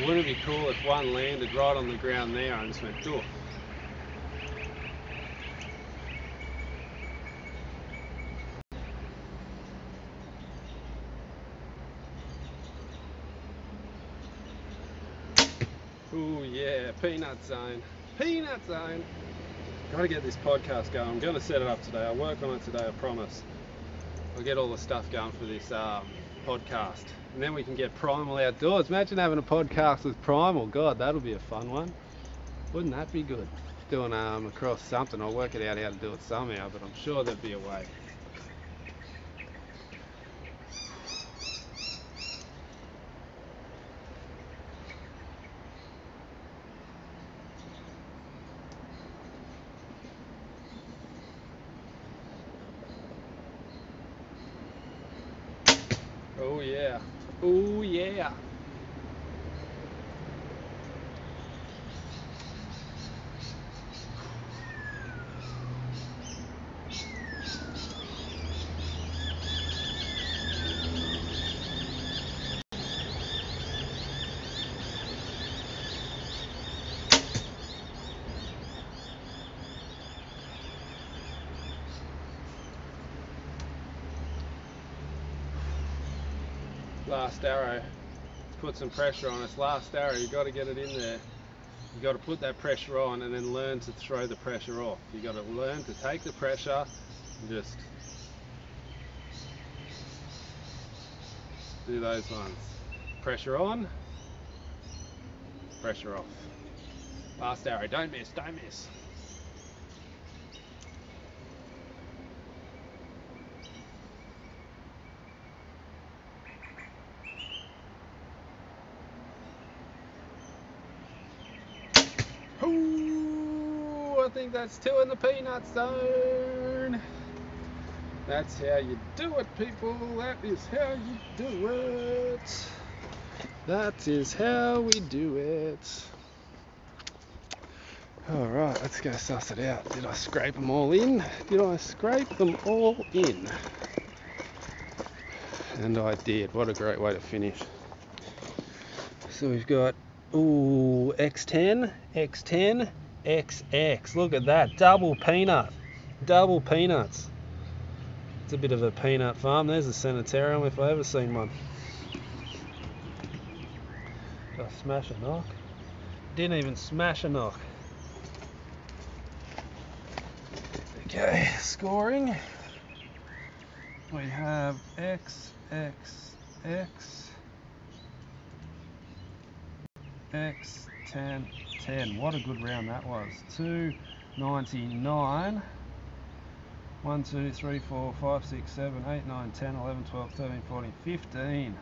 Wouldn't it be cool if one landed right on the ground there and just went doof? Ooh yeah, peanut zone. Peanut zone. Gotta get this podcast going. I'm gonna set it up today. I'll work on it today, I promise. I'll get all the stuff going for this podcast. And then we can get Primal outdoors. Imagine having a podcast with Primal. God, that'll be a fun one. Wouldn't that be good? Doing across something. I'll work it out how to do it somehow, but I'm sure there'd be a way. Oh yeah. Oh yeah. last arrow, put some pressure on. It's last arrow, you got to get it in there. You got to put that pressure on and then learn to throw the pressure off. You got to learn to take the pressure and just do those ones. Pressure on, pressure off. Last arrow, don't miss, don't miss. Ooh, I think that's 2 in the peanut zone. That's how you do it, people. That is how you do it. That is how we do it. Alright, let's go suss it out. Did I scrape them all in? Did I scrape them all in? And I did. What a great way to finish. So we've got, ooh, X10, X10, XX. Look at that. Double peanut. Double peanuts. It's a bit of a peanut farm. There's a sanitarium if I ever seen one. Did I smash a knock? Didn't even smash a knock. Okay, scoring. We have X, X, X, X, 10, 10. What a good round that was. 299. 1, 2, 3, 4, 5, 6, 7, 8, 9, 10, 11, 12, 13, 14, 15.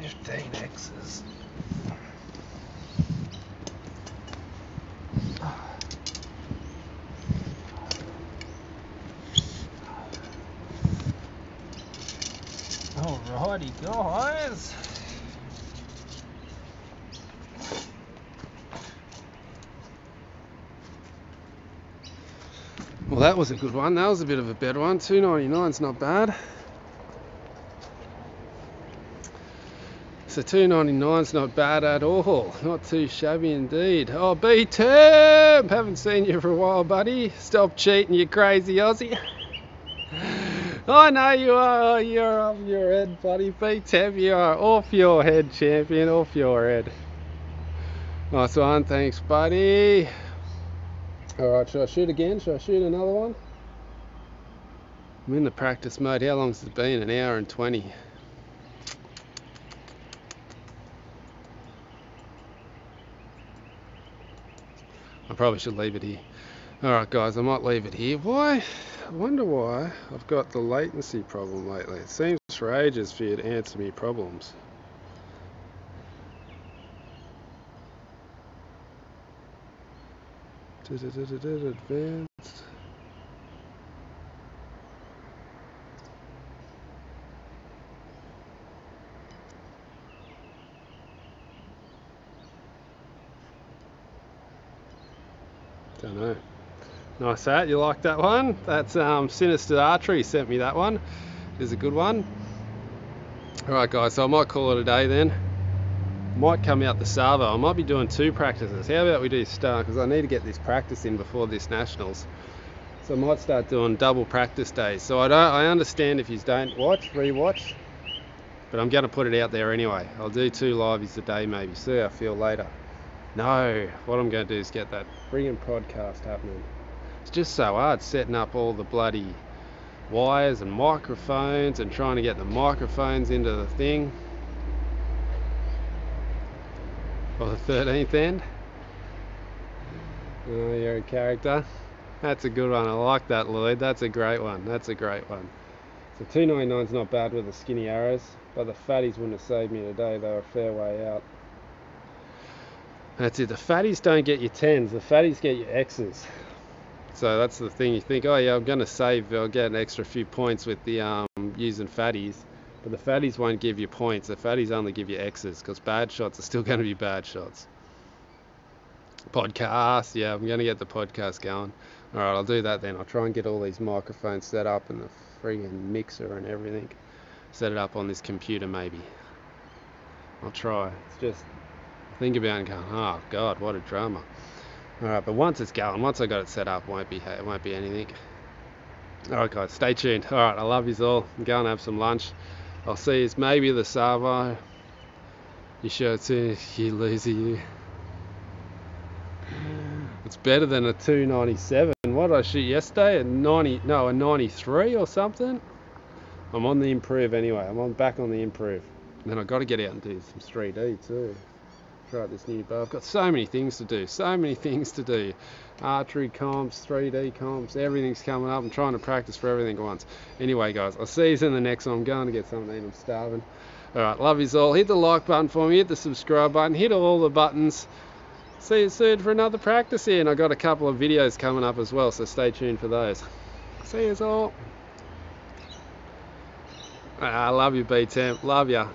15 X's. Alrighty guys. Well, that was a good one. That was a bit of a better one. 299's not bad. So 299's not bad at all. Not too shabby indeed. Oh, beiter! Haven't seen you for a while, buddy. Stop cheating, you crazy Aussie. I know you are. Oh, you're off your head, buddy. beiter, you are off your head, champion. Off your head. Nice one. Thanks, buddy. Alright, should I shoot again? Should I shoot another one? I'm in the practice mode. How long's it been? 1 hour and 20. I probably should leave it here. Alright guys, I might leave it here. Why? I wonder why I've got the latency problem lately. It seems for ages for you to answer me problems. Advanced. Don't know. Nice hat. You like that one? That's Sinister Archery sent me that one. Is a good one. Alright guys, so I might call it a day then. Might come out the Savo. I might be doing 2 practices. How about we do start, because I need to get this practice in before this Nationals. So I might start doing double practice days. So I understand if you don't rewatch, but I'm going to put it out there anyway. I'll do 2 lives a day maybe. See how I feel later. No, what I'm going to do is get that friggin' podcast happening. It's just so hard setting up all the bloody wires and microphones and trying to get the microphones into the thing. Or the 13th end. Oh, you're a character. That's a good one. I like that, Lloyd. That's a great one. That's a great one. So 299's not bad with the skinny arrows, but the fatties wouldn't have saved me today. They were a fair way out. That's it. The fatties don't get your 10s. The fatties get your X's. So that's the thing. You think, oh yeah, I'm going to save. I'll get an extra few points with the using fatties. But the fatties won't give you points. The fatties only give you X's, because bad shots are still going to be bad shots. Podcast. Yeah, I'm going to get the podcast going. Alright, I'll do that then. I'll try and get all these microphones set up and the friggin' mixer and everything. Set it up on this computer maybe. I'll try. It's just, think about it and go, oh God, what a drama. Alright, but once it's going, once I got it set up, it won't be anything. Alright guys, stay tuned. Alright, I love yous all. I'm going to have some lunch. I'll see yous maybe the Savo. You sure too, you loser you. It's better than a 297. What did I shoot yesterday? A 93 or something? I'm on the improve anyway. I'm back on the improve. And then I've got to get out and do some 3D too. Try out this new bow. I've got so many things to do. Archery comps, 3D comps, everything's coming up. I'm trying to practice for everything at once. Anyway guys, I'll see you in the next one. I'm going to get something to eat. I'm starving. Alright, love yous all. Hit the like button for me, hit the subscribe button, hit all the buttons. See you soon for another practice here. And I've got a couple of videos coming up as well, so stay tuned for those. See yous all. I love you, B-Temp. Love ya.